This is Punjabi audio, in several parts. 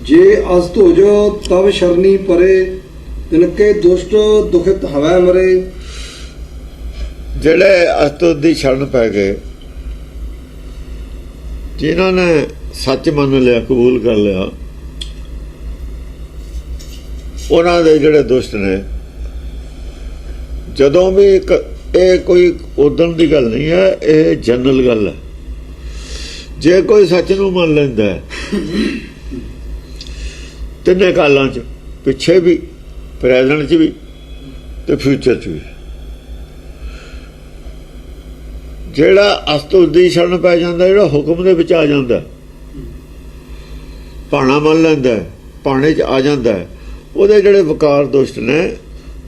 जे अस्तुज तब शरणी परे तिनके दुष्ट दुखित हवै मरे। ਜਿਹੜੇ ਅਸਤੁਤ ਦੀ ਸ਼ਰਨ ਪੈ ਗਏ, ਜਿਨ੍ਹਾਂ ਨੇ ਸੱਚ ਮੰਨ ਲਿਆ, ਕਬੂਲ ਕਰ ਲਿਆ, ਉਹਨਾਂ ਦੇ ਜਿਹੜੇ ਦੁਸ਼ਟ ਨੇ, ਜਦੋਂ ਵੀ ਇਹ ਕੋਈ ਉਦਣ ਦੀ ਗੱਲ ਨਹੀਂ ਹੈ, ਇਹ ਜਨਰਲ ਗੱਲ ਹੈ। ਜੇ ਕੋਈ ਸੱਚ ਨੂੰ ਮੰਨ ਲੈਂਦਾ ਹੈ ਤਿੰਨੇ ਕਾਲਾਂ 'ਚ, ਪਿੱਛੇ ਵੀ, ਪ੍ਰੈਜ਼ੈਂਟ 'ਚ ਵੀ ਤੇ ਫਿਊਚਰ 'ਚ ਵੀ, ਜਿਹੜਾ ਅਸਤੁਤ ਦੀ ਸ਼ਰਨ ਪੈ ਜਾਂਦਾ, ਜਿਹੜਾ ਹੁਕਮ ਦੇ ਵਿੱਚ ਆ ਜਾਂਦਾ, ਭਾਣਾ ਮੰਨ ਲੈਂਦਾ, ਭਾਣੇ 'ਚ ਆ ਜਾਂਦਾ, ਉਹਦੇ ਜਿਹੜੇ ਵਿਕਾਰ ਦੁਸ਼ਟ ਨੇ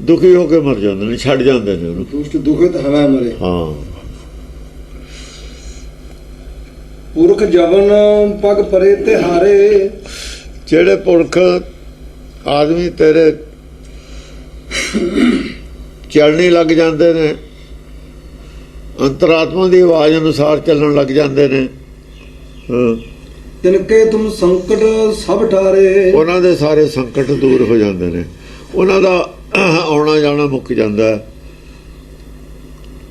ਦੁਖੀ ਹੋ ਕੇ ਮਰ ਜਾਂਦੇ ਨੇ, ਛੱਡ ਜਾਂਦੇ ਨੇ ਉਹਨੂੰ। ਦੁਸ਼ਟ ਦੁਖਿਤ ਹਵੈ ਮਰੇ। ਹਾਂ, ਪੁਰਖ ਜਵਨ ਪਗ ਪਰੇ ਤੇ ਹਾਰੇ। ਜਿਹੜੇ ਪੁਰਖ ਆਦਮੀ ਤੇਰੇ ਚੱਲਣੀ ਲੱਗ ਜਾਂਦੇ ਨੇ, ਅੰਤਰਾਤਮਾ ਦੀ ਆਵਾਜ਼ ਅਨੁਸਾਰ ਚੱਲਣ ਲੱਗ ਜਾਂਦੇ ਨੇ, ਤਿਨਕੇ ਤੁਮ ਸੰਕਟ ਸਭ ਠਾਰੇ। ਉਹਨਾਂ ਦੇ ਸਾਰੇ ਸੰਕਟ ਦੂਰ ਹੋ ਜਾਂਦੇ ਨੇ, ਉਹਨਾਂ ਦਾ ਆਉਣਾ ਜਾਣਾ ਮੁੱਕ ਜਾਂਦਾ,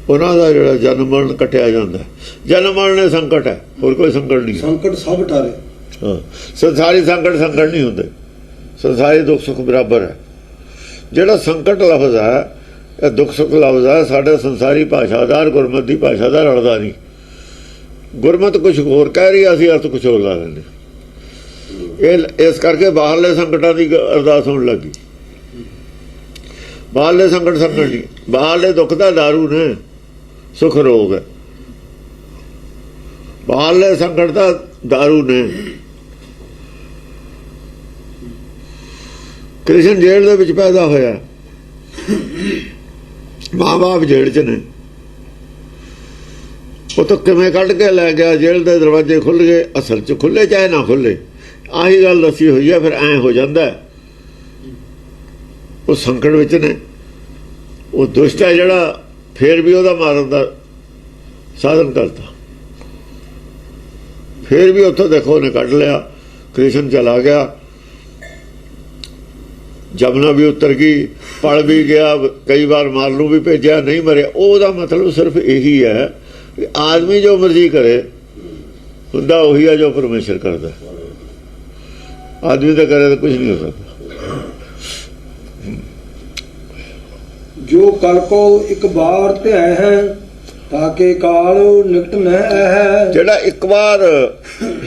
ਉਹਨਾਂ ਦਾ ਜਿਹੜਾ ਜਨਮ ਮਰਨ ਕੱਟਿਆ ਜਾਂਦਾ। ਜਨਮ ਮਰਨ ਸੰਕਟ ਹੈ, ਹੋਰ ਕੋਈ ਸੰਕਟ ਨਹੀਂ। ਸੰਕਟ ਸਭ ਠਾਰੇ। ਹਾਂ, ਸੰਸਾਰੀ ਸੰਕਟ ਨਹੀਂ ਹੁੰਦੇ, ਸੰਸਾਰੀ ਦੁੱਖ ਸੁੱਖ ਬਰਾਬਰ ਹੈ। ਜਿਹੜਾ ਸੰਕਟ ਲਫ਼ਜ਼ ਹੈ, ਇਹ ਦੁੱਖ ਸੁੱਖ ਲਫ਼ਜ਼ ਹੈ, ਸਾਡੇ ਸੰਸਾਰੀ ਭਾਸ਼ਾ ਦਾ, ਗੁਰਮਤਿ ਦੀ ਭਾਸ਼ਾ ਦਾ ਰਲਦਾ ਨਹੀਂ। ਗੁਰਮਤਿ ਕੁਛ ਹੋਰ ਕਹਿ ਰਹੀ, ਅਸੀਂ ਅਰਥ ਕੁਛ ਹੋਰ ਲਾ ਲੈਂਦੇ। ਇਹ ਇਸ ਕਰਕੇ ਬਾਹਰਲੇ ਸੰਕਟਾਂ ਦੀ ਅਰਦਾਸ ਹੋਣ ਲੱਗੀ। ਬਾਹਰਲੇ ਸੰਕਟ ਨਹੀਂ, ਬਾਹਰਲੇ ਦੁੱਖ ਦਾ ਦਾਰੂ ਨੇ, ਸੁਖ ਰੋਗ ਹੈ। ਬਾਹਰਲੇ ਸੰਕਟ ਦਾ ਦਾਰੂ ਨੇ। ਕ੍ਰਿਸ਼ਨ ਜੇਲ੍ਹ ਦੇ ਵਿੱਚ ਪੈਦਾ ਹੋਇਆ, ਮਾਂ ਬਾਪ ਜੇਲ੍ਹ 'ਚ ਨੇ, ਉਹ ਤਾਂ ਕਿਵੇਂ ਕੱਢ ਕੇ ਲੈ ਗਿਆ, ਜੇਲ੍ਹ ਦੇ ਦਰਵਾਜ਼ੇ ਖੁੱਲ੍ਹ ਗਏ, ਅਸਲ 'ਚ ਖੁੱਲ੍ਹੇ ਚਾਹੇ ਨਾ ਖੁੱਲ੍ਹੇ, ਆਹੀ ਗੱਲ ਦੱਸੀ ਹੋਈ ਹੈ। ਫਿਰ ਐਂ ਹੋ ਜਾਂਦਾ, ਉਹ ਸੰਕਟ ਵਿੱਚ ਨੇ। ਉਹ ਦੁਸ਼ਟ ਹੈ ਜਿਹੜਾ, ਫਿਰ ਵੀ ਉਹਦਾ ਮਾਰਨ ਦਾ ਸਾਧਨ ਕਰਤਾ, ਫਿਰ ਵੀ ਉੱਥੋਂ ਦੇਖੋ ਉਹਨੇ ਕੱਢ ਲਿਆ। ਕ੍ਰਿਸ਼ਨ ਚਲਾ ਗਿਆ, ਜਮਨਾ ਵੀ ਉਤਰ ਗਈ, ਪਲ ਵੀ ਗਿਆ, ਕਈ ਵਾਰ ਮਾਰ ਨੂੰ ਵੀ ਭੇਜਿਆ, ਨਹੀਂ ਮਰਿਆ। ਉਹਦਾ ਮਤਲਬ ਸਿਰਫ ਇਹੀ ਹੈ ਕਿ ਆਦਮੀ ਜੋ ਮਰਜ਼ੀ ਕਰੇ, ਹੁੰਦਾ ਉਹੀ ਹੈ ਜੋ ਪਰਮੇਸ਼ਰ ਕਰਦਾ। ਆਦਮੀ ਤਾਂ ਕਰੇ ਤਾਂ ਕੁਝ ਨਹੀਂ ਹੋ ਸਕਦਾ। ਜੋ ਕਲ ਕੋ ਇੱਕ ਵਾਰ ਧਿਆ ਹੈ, ਤਾਂ ਕਿ ਕਾਲ ਨਿਕਟ ਨ ਹੈ। ਜਿਹੜਾ ਇੱਕ ਵਾਰ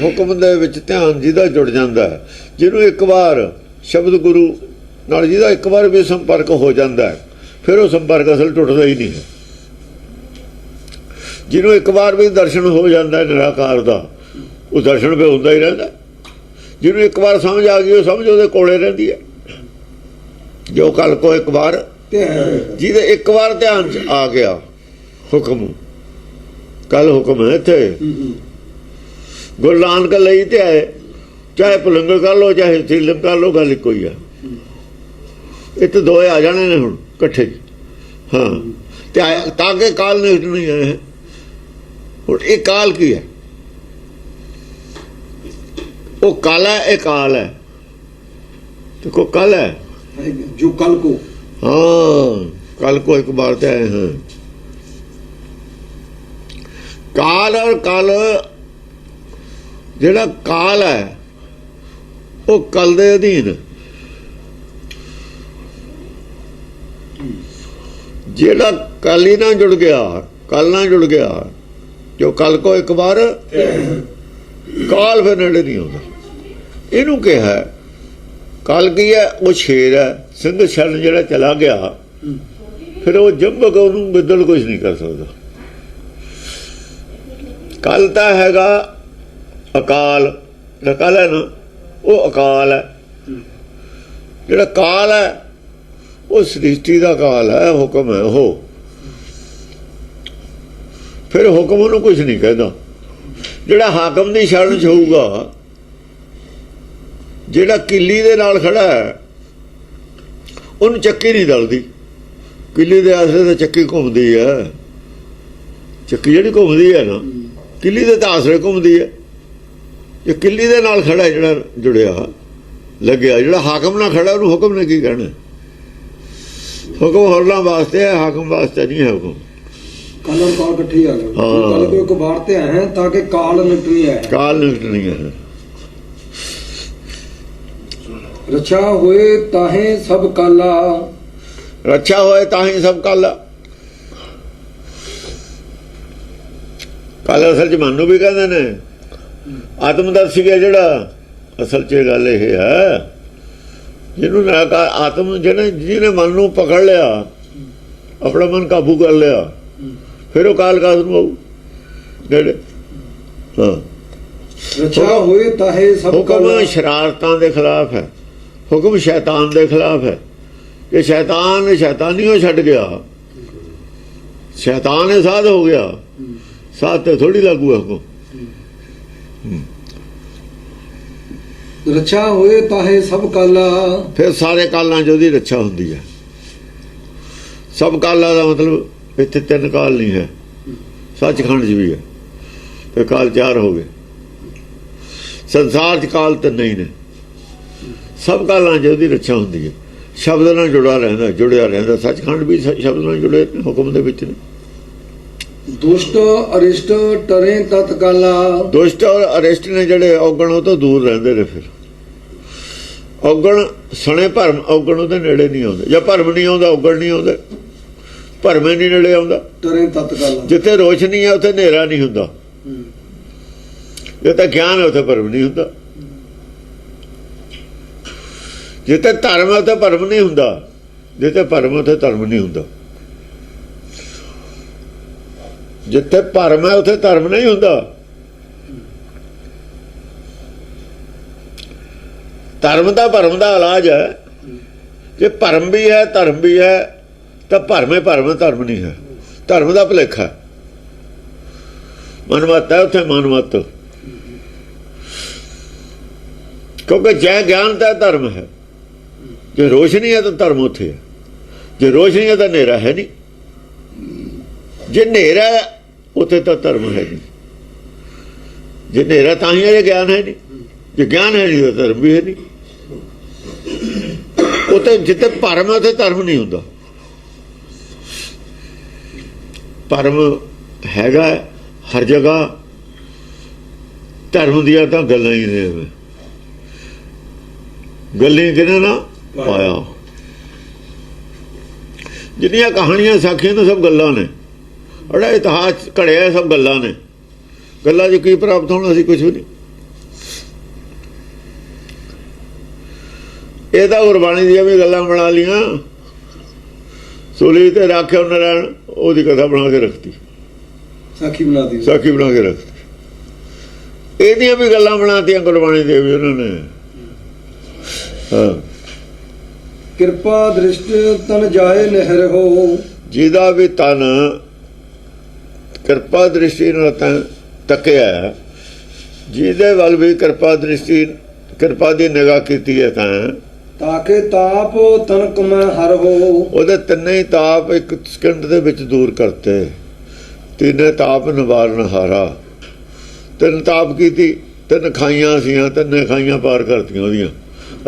ਹੁਕਮ ਦੇ ਵਿੱਚ ਧਿਆਨ ਜਿਹਦਾ ਜੁੜ ਜਾਂਦਾ, ਜਿਹਨੂੰ ਇੱਕ ਵਾਰ ਸ਼ਬਦ ਗੁਰੂ ਨਾਲ ਜਿਹਦਾ ਇੱਕ ਵਾਰ ਵੀ ਸੰਪਰਕ ਹੋ ਜਾਂਦਾ, ਫਿਰ ਉਹ ਸੰਪਰਕ ਅਸਲ ਟੁੱਟਦਾ ਹੀ ਨਹੀਂ ਹੈ। ਜਿਹਨੂੰ ਇੱਕ ਵਾਰ ਵੀ ਦਰਸ਼ਨ ਹੋ ਜਾਂਦਾ ਨਿਰਾਕਾਰ ਦਾ, ਉਹ ਦਰਸ਼ਨ ਵੀ ਹੁੰਦਾ ਹੀ ਰਹਿੰਦਾ। ਜਿਹਨੂੰ ਇੱਕ ਵਾਰ ਸਮਝ ਆ ਗਈ, ਉਹ ਸਮਝ ਉਹਦੇ ਕੋਲੇ ਰਹਿੰਦੀ ਹੈ। ਜੋ ਕਲ ਕੋ ਇੱਕ ਵਾਰ, ਜਿਹਦੇ ਇੱਕ ਵਾਰ ਧਿਆਨ 'ਚ ਆ ਗਿਆ ਹੁਕਮ, ਕੱਲ ਹੁਕਮ ਹੈ ਇੱਥੇ। ਗੁਰੂ ਨਾਨਕ ਲਈ ਧਿਆਏ, ਚਾਹੇ ਪੁਲਿੰਗ ਕਰ ਲਓ ਚਾਹੇ ਸਤਰੀਲਿੰਗ ਕਰ ਲਓ, ਗੱਲ ਇੱਕੋ ਹੀ ਆ। ਇਹ ਤਾਂ ਦੋਏ ਆ ਜਾਣੇ ਨੇ ਹੁਣ ਇਕੱਠੇ। ਹਾਂ, ਤੇ ਤਾਂ ਕਿ ਕਾਲ ਨਹੀਂ ਆਏ। ਹੁਣ ਇਹ ਕਾਲ ਕੀ ਹੈ? ਉਹ ਕਾਲ ਹੈ, ਇਹ ਕਾਲ ਹੈ। ਦੇਖੋ कल है जो कल को, हाँ कल को एक बार तो आए हैं। काल और कल जेड़ा काल है वो कल दे अधीन, जेड़ा कल ही ना जुड़ गया, कल ना जुड़ गया, जो कल को एक बार काल फिर नेड़े नहीं आता। इनू क्या है कल की है वो शेर है, सिंह छन जो चला गया फिर वो जंबक उन्होंने बिदल कुछ नहीं कर सकता। कल तो हैगा अकाल, कल है ना वो अकाल है, जो काल है वो सृष्टि का काल है, हुक्म है वो। फिर हुक्म उन्होंने कुछ नहीं कहता। जोड़ा हाकम की शरण च होगा, जोड़ा किली दे नाल खड़ा है उन्हें चक्की नहीं दलदी। किली दे आसरे तो चक्की घूमती है, चक्की जी घूमती है ना, किली दे तो आसरे घूमती है। जो किली दे नाल खड़ा है जोड़ा जुड़िया ਲੱਗਿਆ। ਜਿਹੜਾ ਹਾਕਮ ਨਾਲ ਖੜਾ ਉਹਨੂੰ ਹੁਕਮ ਨੇ ਕੀ ਕਹਿਣਾ? ਹੁਕਮ ਹੋਰਨਾਂ ਵਾਸਤੇ ਹੈ, ਹਾਕਮ ਵਾਸਤੇ ਨਹੀਂ ਹੈ ਹੁਕਮ। ਕਾਲ ਔਰ ਕਾਲ ਇਕੱਠੇ ਆ ਗਏ। ਹਾਂ। ਕਾਲ ਕੋ ਇੱਕ ਬਾਰ ਤੇ ਆਏ हैं ताकि काल निकट नहीं आए। ਕਾਲ ਨਿਕਟ ਨਹੀਂ ਹੈ। रचा होए ताहे सब काला। ਰੱਛਾ ਹੋਏ ਤਾਂ ਹੀ ਸਭ ਕਾਲਾ। ਕਾਲਾ ਅਸਲ 'ਚ ਮਨ ਨੂੰ ਵੀ ਕਹਿੰਦੇ ਨੇ। ਆਤਮਦਰਸ਼ੀ ਹੈ ਜਿਹੜਾ, ਅਸਲ 'ਚ ਗੱਲ ਇਹ ਹੈ ਜਿਹਨੂੰ ਨਿਰਾਕਾਰ ਆਤਮ ਜਿਹਨੇ ਮਨ ਨੂੰ ਪਕੜ ਲਿਆ, ਆਪਣਾ ਮਨ ਕਾਬੂ ਕਰ ਲਿਆ, ਫਿਰ ਉਹ ਕਾਲ ਕਾਸ ਨੂੰ ਆਊ ਜਿਹੜੇ। ਹਾਂ, रचा होए ताहे सब ਹੁਕਮ काला। ਸ਼ਰਾਰਤਾਂ ਦੇ ਖਿਲਾਫ ਹੈ, ਹੁਕਮ ਸ਼ੈਤਾਨ ਦੇ ਖਿਲਾਫ ਹੈ। ਕਿ ਸ਼ੈਤਾਨੀ ਉਹ ਛੱਡ ਗਿਆ, ਸ਼ੈਤਾਨ ਇਹ ਸਾਧ ਹੋ ਗਿਆ, ਸਾਧ ਤੇ ਥੋੜੀ ਲਾਗੂ ਹੈ ਹੁਕਮ। रचा होए ताहे सब काला। ਫਿਰ ਸਾਰੇ ਕਾਲਾਂ 'ਚ ਉਹਦੀ ਰੱਛਾ ਹੁੰਦੀ ਹੈ। ਸਭ ਕਾਲਾਂ ਦਾ ਮਤਲਬ ਇੱਥੇ 3 ਕਾਲ ਨਹੀਂ ਹੈ, ਸੱਚਖੰਡ 'ਚ ਵੀ ਹੈ ਤੇ ਕਾਲ 4 ਹੋ ਗਏ। ਸੰਸਾਰ 'ਚ ਕਾਲ ਤਾਂ ਨਹੀਂ ਨੇ, ਸਭ ਕਾਲਾਂ 'ਚ ਉਹਦੀ ਰੱਛਾ ਹੁੰਦੀ ਹੈ। ਸ਼ਬਦ ਨਾਲ ਜੁੜਿਆ ਰਹਿੰਦਾ। ਸੱਚਖੰਡ ਵੀ ਸ਼ਬਦ ਨਾਲ ਜੁੜੇ ਨੇ, ਹੁਕਮ ਦੇ ਵਿੱਚ ਨੇ। दुष्ट अरिष्ट टरे तत्काला। ਦੁਸ਼ਟ ਔਰ ਅਰਿਸ਼ਟ ਨੇ ਜਿਹੜੇ ਔਗਣ, ਉਹ ਤੋਂ ਦੂਰ ਰਹਿੰਦੇ ਨੇ। ਫਿਰ ਔਗਣ ਸਣੇ ਭਰਮ, ਔਗਣ ਉਹਦੇ ਨੇੜੇ ਨਹੀਂ ਆਉਂਦੇ। ਜਾਂ ਭਰਮ ਨਹੀਂ ਆਉਂਦਾ, ਔਗਣ ਨਹੀਂ ਆਉਂਦੇ, ਭਰਮੇ ਨਹੀਂ ਨੇੜੇ ਆਉਂਦਾ। टरे तत्काला। ਜਿੱਥੇ ਰੋਸ਼ਨੀ ਹੈ ਉੱਥੇ ਹਨੇਰਾ ਨਹੀਂ ਹੁੰਦਾ, ਜਿੱਥੇ ਗਿਆਨ ਹੈ ਉੱਥੇ ਭਰਮ ਨਹੀਂ ਹੁੰਦਾ, ਜਿੱਥੇ ਧਰਮ ਹੈ ਉੱਥੇ ਭਰਮ ਨਹੀਂ ਹੁੰਦਾ, ਜਿੱਥੇ ਭਰਮ ਉੱਥੇ ਧਰਮ ਨਹੀਂ ਹੁੰਦਾ। ਜਿੱਥੇ ਭਰਮ ਹੈ ਉੱਥੇ ਧਰਮ ਨਹੀਂ ਹੁੰਦਾ। ਧਰਮ ਦਾ ਭਰਮ ਦਾ ਇਲਾਜ ਹੈ। ਜੇ ਭਰਮ ਵੀ ਹੈ ਧਰਮ ਵੀ ਹੈ ਤਾਂ ਭਰਮ ਧਰਮ ਨਹੀਂ ਹੈ। ਧਰਮ ਦਾ ਭੁਲੇਖਾ, ਮਨਮਤ ਹੈ ਉੱਥੇ ਮਨਮਤ। ਕਿਉਂਕਿ ਜੈ ਗਿਆਨ ਦਾ ਧਰਮ ਹੈ, ਜੇ ਰੋਸ਼ਨੀ ਹੈ ਤਾਂ ਧਰਮ ਉੱਥੇ ਹੈ, ਜੇ ਰੋਸ਼ਨੀ ਹੈ ਤਾਂ ਹਨੇਰਾ ਹੈ ਨਹੀਂ, ਜੇ ਹਨੇਰਾ ਉੱਥੇ ਤਾਂ ਧਰਮ ਹੈ ਨਹੀਂ। ਜੇ ਹਨੇਰਾ ਤਾਂ ਹੀ ਹੈ ਜੇ ਗਿਆਨ ਹੈ ਨਹੀਂ, ਜੇ ਗਿਆਨ ਹੈ ਨਹੀਂ ਤਾਂ ਧਰਮ ਵੀ ਹੈ ਨਹੀਂ। ਉੱਥੇ ਜਿੱਥੇ ਭਰਮ ਹੈ ਉੱਥੇ ਧਰਮ ਨਹੀਂ ਹੁੰਦਾ। ਭਰਮ ਹੈਗਾ ਹਰ ਜਗ੍ਹਾ, ਧਰਮ ਦੀਆਂ ਤਾਂ ਗੱਲਾਂ ਹੀ ਨੇ। ਗੱਲਾਂ ਕਿਹਨੇ ਨਾ ਪਾਇਆ। ਜਿੰਨੀਆਂ ਕਹਾਣੀਆਂ ਸਾਖੀਆਂ ਤਾਂ ਸਭ ਗੱਲਾਂ ਨੇ, ਬੜਾ ਇਤਿਹਾਸ ਘੜਿਆ ਸਭ ਗੱਲਾਂ ਨੇ। ਗੱਲਾਂ 'ਚ ਕੀ ਪ੍ਰਾਪਤ ਹੋਣਾ ਸੀ? ਕੁਛ ਵੀ ਨਹੀਂ। ਇਹ ਤਾਂ ਗੁਰਬਾਣੀ ਦੀਆਂ ਵੀ ਗੱਲਾਂ ਬਣਾ ਲੀਆਂ। ਸੂਲੀ ਤੇ ਰਾਖਿਓ ਨਾਰਾਇਣ, ਉਹਦੀ ਕਥਾ ਬਣਾ ਕੇ ਰੱਖਤੀ, ਸਾਖੀ ਬਣਾ ਕੇ ਰੱਖਤੀ। ਇਹਦੀਆਂ ਵੀ ਗੱਲਾਂ ਬਣਾਤੀਆਂ ਗੁਰਬਾਣੀ ਦੀਆਂ ਵੀ ਉਹਨਾਂ ਨੇ। ਹਾਂ, ਕਿਰਪਾ ਦ੍ਰਿਸ਼ਟ ਤਨ ਜਾਏ ਨਹਿਰ ਹੋ। ਜਿਹਦਾ ਵੀ ਤਨ ਕਿਰਪਾ ਦ੍ਰਿਸ਼ਟੀ ਨਾਲ ਤੱਕਿਆ, ਜਿਹਦੇ ਵੱਲ ਵੀ ਕਿਰਪਾ ਦ੍ਰਿਸ਼ਟੀ, ਕਿਰਪਾ ਦੀ ਨਿਗਾਹ ਕੀਤੀ ਹੈ ਤਾਂ ਕਿ ਤਾਪ ਤਨਕ ਮੈਂ ਹਰ ਹੋ। ਉਹਦੇ ਤਿੰਨੇ ਹੀ ਤਾਪ ਇੱਕ ਸਕਿੰਟ ਦੇ ਵਿੱਚ ਦੂਰ ਕਰਤੇ। ਤਿੰਨੇ ਤਾਪ ਨਿਵਾਰਨ ਹਾਰਾ। 3 ਤਾਪ ਕੀਤੀ, 3 ਖਾਈਆਂ ਸੀਆਂ, 3 ਖਾਈਆਂ ਪਾਰ ਕਰਤੀਆਂ ਉਹਦੀਆਂ।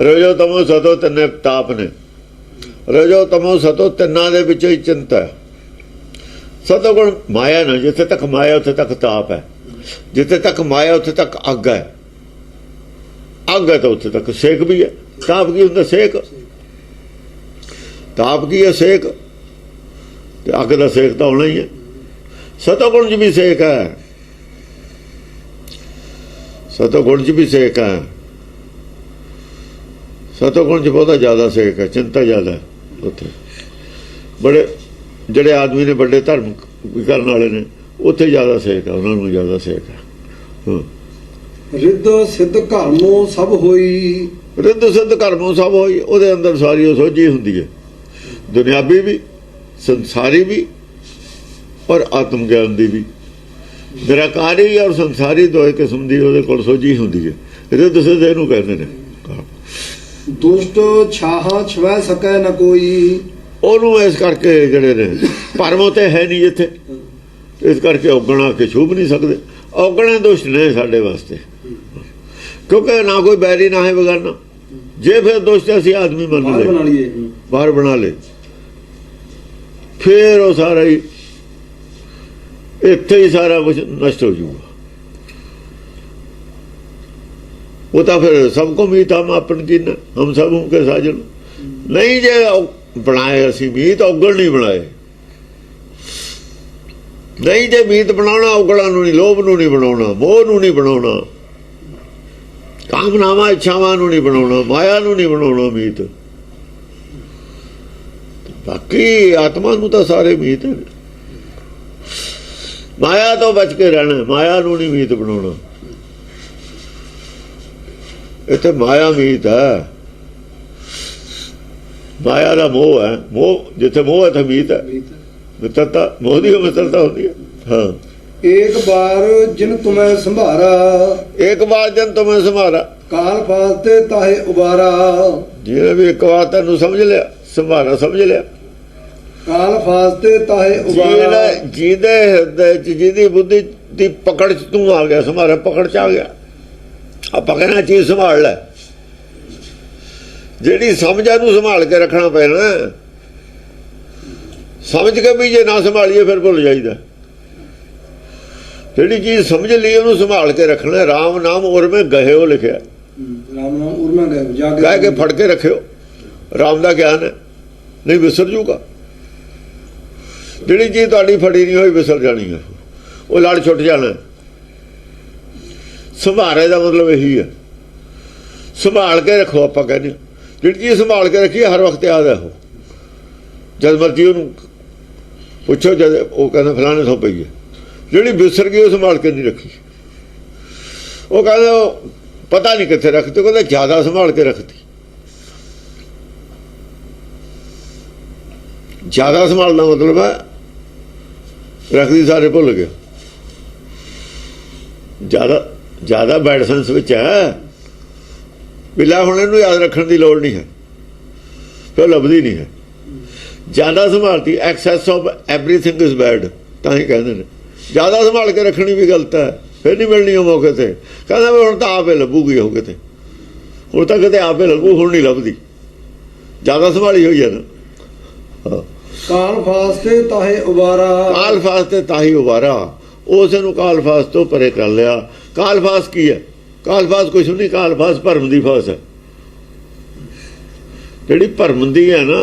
ਰਜੋ ਤਮੋ ਸਤੋ 3 ਤਾਪ ਨੇ। ਰਜੋ ਤਮੋ ਸਤੋ ਤਿੰਨਾਂ ਦੇ ਵਿੱਚ ਹੀ ਚਿੰਤਾ ਹੈ। ਸਤੋ ਗੁਣ ਮਾਇਆ ਨਾ, ਜਿੱਥੇ ਤੱਕ ਮਾਇਆ ਉੱਥੇ ਤੱਕ ਤਾਪ ਹੈ, ਜਿੱਥੇ ਤੱਕ ਮਾਇਆ ਉੱਥੇ ਤੱਕ ਅੱਗ ਹੈ। ਅੱਗ ਹੈ ਤਾਂ ਉੱਥੇ ਤੱਕ ਸੇਕ ਵੀ ਹੈ। ਤਾਪ ਕੀ ਹੁੰਦਾ? ਸੇਕ। ਤਾਪ ਕੀ ਹੈ? ਸੇਕ। ਤੇ ਅੱਗ ਦਾ ਸੇਕ ਤਾਂ ਹੋਣਾ ਹੀ ਹੈ। ਸਤੋਗੁਣ 'ਚ ਵੀ ਸੇਕ ਹੈ, ਸਤੋਗੁਣ 'ਚ ਵੀ ਸੇਕ ਹੈ। ਸਤੋਗੁਣ 'ਚ ਬਹੁਤਾ ਜ਼ਿਆਦਾ ਸੇਕ ਹੈ, ਚਿੰਤਾ ਜ਼ਿਆਦਾ ਹੈ ਉੱਥੇ। ਬੜੇ ਜਿਹੜੇ ਆਦਮੀ ਨੇ ਵੱਡੇ ਧਰਮ ਕਰਨ ਵਾਲੇ ਨੇ, ਉੱਥੇ ਜ਼ਿਆਦਾ ਸੇਕ ਹੈ, ਉਹਨਾਂ ਨੂੰ ਜ਼ਿਆਦਾ ਸੇਕ ਹੈ। ਹਾਂ, ਰਿੱਧ ਸਿੱਧ ਘਰਮੋਂ ਸਭ ਹੋਈ। ਰਿੱਧ ਸਿੱਧ ਘਰਮੋਂ ਸਭ ਹੋਈ। ਉਹਦੇ ਅੰਦਰ ਸਾਰੀ ਉਹ ਸੋਝੀ ਹੁੰਦੀ ਹੈ, ਦੁਨਿਆਵੀ ਵੀ, ਸੰਸਾਰੀ ਵੀ ਔਰ ਆਤਮ ਗਿਆਨ ਦੀ ਵੀ। ਨਿਰਾਕਾਰੀ ਔਰ ਸੰਸਾਰੀ ਦੋਏ ਕਿਸਮ ਦੀ ਉਹਦੇ ਕੋਲ ਸੋਝੀ ਹੁੰਦੀ ਹੈ। ਰਿੱਧ ਸਿੱਧ ਇਹਨੂੰ ਕਹਿੰਦੇ ਨੇ। ਦੁਸ਼ਟ ਛਾਹਾਂ ਛਵੈ ਸਕੈ ਨ ਕੋਈ। ਉਹਨੂੰ ਇਸ ਕਰਕੇ ਜਿਹੜੇ ਨੇ ਭਰਮ ਤੇ ਹੈ ਨਹੀਂ ਜਿੱਥੇ, ਇਸ ਕਰਕੇ ਔਗਣਾ ਕੇ ਛੂਹ ਨਹੀਂ ਸਕਦੇ। ਔਗਣੇ ਦੁਸ਼ਟ ਨੇ ਸਾਡੇ ਵਾਸਤੇ, ਕਿਉਂਕਿ ਨਾ ਕੋਈ ਬੈਰੀ ਨਾ ਹੈ ਬੇਗਾਨਾ। ਜੇ ਫਿਰ ਦੋਸਤ ਅਸੀਂ ਆਦਮੀ ਮੰਨ ਬਾਹਰ ਬਣਾ ਲਏ, ਲਈਏ। ਬਾਹਰ ਬਣਾ ਲਏ, ਫਿਰ ਉਹ ਸਾਰਾ ਹੀ ਇੱਥੇ ਹੀ ਸਾਰਾ ਕੁਝ ਨਸ਼ਟ ਹੋ ਜਾਊਗਾ। वो तो फिर सबको मीत हम अपन की न, हम सब उनके साजन नहीं जे बनाए असी मीत औगण नहीं बनाए, नहीं जे मीत बनाना औगणा नूं नहीं, लोभ नूं नहीं बनाना, मोह नूं नहीं बनाना, कामनावां इच्छावां नूं नहीं बनाना, माया नूं नहीं बनाना मीत। बाकी आत्मा नूं तो सारे मीत है, माया तो बच के रहना, माया नूं नहीं मीत बनाना। इतने माया मीत है, माया का मोह है, मोह जिथे मोह है तो मीत है, मित्रता मोह की मित्रता होती है। हाँ, एक बार जिन तुम्हें संभारा, एक बार जन तुम्हें संभारा, काल फासते ताहे उबारा। जिन्हें भी एक बार तेन समझ लिया, संभारा समझ लिया, काल फासते ताहे उबारा। जिदे हृदय जिदी बुद्धि की पकड़ च तू आ गया, संभारा पकड़ च आ गया, ਆਪਾਂ कहना चीज़ संभाल लै, ਜਿਹੜੀ ਸਮਝ ਨੂੰ ਸੰਭਾਲ ਕੇ ਰੱਖਣਾ ਪੈਣਾ। ਸਮਝ ਕੇ ਵੀ ਜੇ ਨਾ ਸੰਭਾਲੀਏ ਫਿਰ ਭੁੱਲ ਜਾਈਦਾ। ਜਿਹੜੀ ਚੀਜ਼ ਸਮਝ ਲਈ ਉਹਨੂੰ ਸੰਭਾਲ ਕੇ ਰੱਖਣਾ। ਰਾਮ ਨਾਮ ਉਰਮੇ ਗਹਿਓ ਲਿਖਿਆ, ਰਾਮ ਨਾਮ ਉਰਮੇ ਗਹਿ ਜਾ ਕੇ ਕਹਿ ਕੇ ਫੜ ਕੇ ਰੱਖਿਓ। ਰਾਮ ਦਾ ਗਿਆਨ ਹੈ, ਨਹੀਂ ਵਿਸਰ ਜੂਗਾ। ਜਿਹੜੀ ਚੀਜ਼ ਤੁਹਾਡੀ ਫੜੀ ਨਹੀਂ ਹੋਈ ਵਿਸਰ ਜਾਣੀ ਹੈ, ਉਹ ਲੜ ਛੁੱਟ ਜਾਣਾ। ਸੰਭਾਲੇ ਦਾ ਮਤਲਬ ਇਹੀ ਹੈ, ਸੰਭਾਲ ਕੇ ਰੱਖੋ। ਆਪਾਂ ਕਹਿੰਦੇ ਜਿਹੜੀ ਚੀਜ਼ ਸੰਭਾਲ ਕੇ ਰੱਖੀ ਹਰ ਵਕਤ ਯਾਦ ਰੱਖੋ। ਜਦ ਮਰਜੀ ਉਹਨੂੰ ਪੁੱਛੋ, ਜਦ ਉਹ ਕਹਿੰਦਾ ਫਲਾਣੇ ਥਾਂ ਪਈ ਹੈ। ਜਿਹੜੀ ਵਿਸਰ ਗਈ ਉਹ ਸੰਭਾਲ ਕੇ ਨਹੀਂ ਰੱਖੀ। ਉਹ ਕਹਿੰਦਾ ਪਤਾ ਨਹੀਂ ਕਿੱਥੇ ਰੱਖਤੀ, ਕਹਿੰਦਾ ਜ਼ਿਆਦਾ ਸੰਭਾਲ ਕੇ ਰੱਖਤੀ। ਜ਼ਿਆਦਾ ਸੰਭਾਲਣਾ ਮਤਲਬ ਹੈ ਰੱਖਦੀ ਸਾਰੇ ਭੁੱਲ ਗਿਆ। ਜ਼ਿਆਦਾ ਬੈਡ ਸੈਂਸ ਵਿੱਚ ਹੈ ਵੀ ਲੈ ਹੁਣ ਇਹਨੂੰ ਯਾਦ ਰੱਖਣ ਦੀ ਲੋੜ ਨਹੀਂ ਹੈ, ਫਿਰ ਲੱਭਦੀ ਨਹੀਂ ਹੈ। ਜ਼ਿਆਦਾ ਸੰਭਾਲਤੀ, excess of everything is bad, ਤਾਂ ਹੀ ਕਹਿੰਦੇ ਨੇ। ਜ਼ਿਆਦਾ ਸੰਭਾਲ ਕੇ ਰੱਖਣੀ ਵੀ ਗਲਤ ਹੈ, ਫਿਰ ਨਹੀਂ ਮਿਲਣੀ ਉਹ ਮੌਕੇ 'ਤੇ। ਕਹਿੰਦਾ ਵੀ ਹੁਣ ਤਾਂ ਆਪੇ ਲੱਭੂਗੀ ਉਹ ਕਿਤੇ, ਹੁਣ ਤਾਂ ਕਿਤੇ ਆਪੇ ਲੱਭੂ, ਹੁਣ ਨਹੀਂ ਲੱਭਦੀ। ਜ਼ਿਆਦਾ ਸੰਭਾਲੀ ਹੋਈ ਹੈ ਨਾ। ਕਾਲ ਫਾਸਤੇ ਤਾਹੇ ਉਬਾਰਾ, ਕਾਲ ਫਾਸਤੇ ਤਾਹੀ ਉਬਾਰਾ। ਉਸ ਨੂੰ ਕਾਲ ਫਾਸ ਤੋਂ ਪਰੇ ਕਰ ਲਿਆ। ਕਾਲ ਫਾਸ ਕੀ ਹੈ? ਕਾਲ ਫਾਸ ਕੁਛ ਨਹੀਂ, ਕਾਲ ਫਾਸ ਭਰਮ ਦੀ ਫਾਸ ਹੈ। ਜਿਹੜੀ ਭਰਮ ਦੀ ਹੈ ਨਾ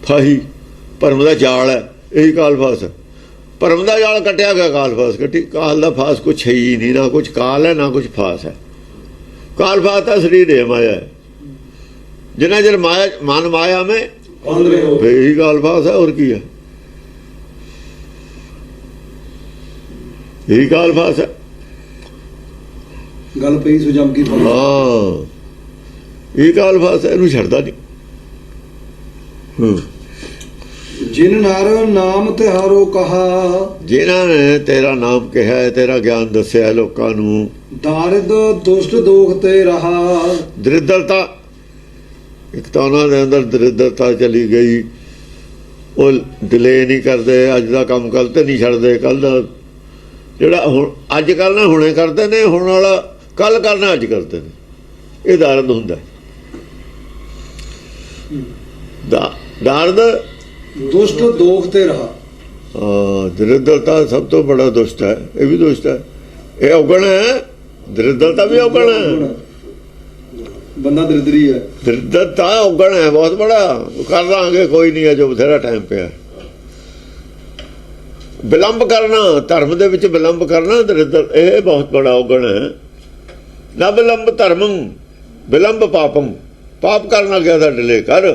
ਫਾਹੀ, ਭਰਮ ਦਾ ਜਾਲ ਹੈ, ਇਹੀ ਕਾਲ ਫਾਸ ਹੈ। ਭਰਮ ਦਾ ਜਾਲ ਕੱਟਿਆ ਗਿਆ, ਕਾਲ ਫਾਸ ਕੱਟੀ। ਕਾਲ ਦਾ ਫਾਸ ਕੁਛ ਹੈ ਹੀ ਨਹੀਂ, ਨਾ ਕੁਛ ਕਾਲ ਹੈ ਨਾ ਕੁਛ ਫਾਸ ਹੈ। ਕਾਲ ਫਾਸ ਤਾਂ ਸਰੀਰ ਹੈ, ਮਾਇਆ ਹੈ। ਜਿੰਨਾ ਚਿਰ ਮਾਇਆ ਮਨ ਮਾਇਆ में यही काल फास है, और की है? यही काल फास है। गल पई सुजम की। हाँ, ये काल फास है, इनू छड़दा नहीं। जिन नार नाम तिहारो कहा, जिन्हां ने तेरा नाम कहा है, तेरा ज्ञान दस्या लोकां नू, दारिद दुष्ट दोख ते रहा। दरिद्रता, एक तो उन्होंने अंदर दरिद्रता चली गई। वो डिले नहीं करते, अज का काम कल तो नहीं छड़ते, कल का जोड़ा हूँ अज करना हुणे करते ने, हुण वाला कल करना अज करते हैं। ये दारद हुंदा। दारद दुष्ट दोख ते रहा। दरिद्रता सब तो बड़ा दुष्ट है, ये भी दुष्ट है, ये अवगुण है। दरिद्रता भी अवगुण है, बंदा दरिद्री है। दरिद्रता अवगुण है बहुत बड़ा। कर लांगे, कोई नहीं है, जो बथेरा टाइम पे है। विलंब करना, धर्म दे विच विलंब करना दरिद्र, यह बहुत बड़ा अवगुण है। न विलंब धर्मम विलंब पापम। पाप करना गया था डिले कर,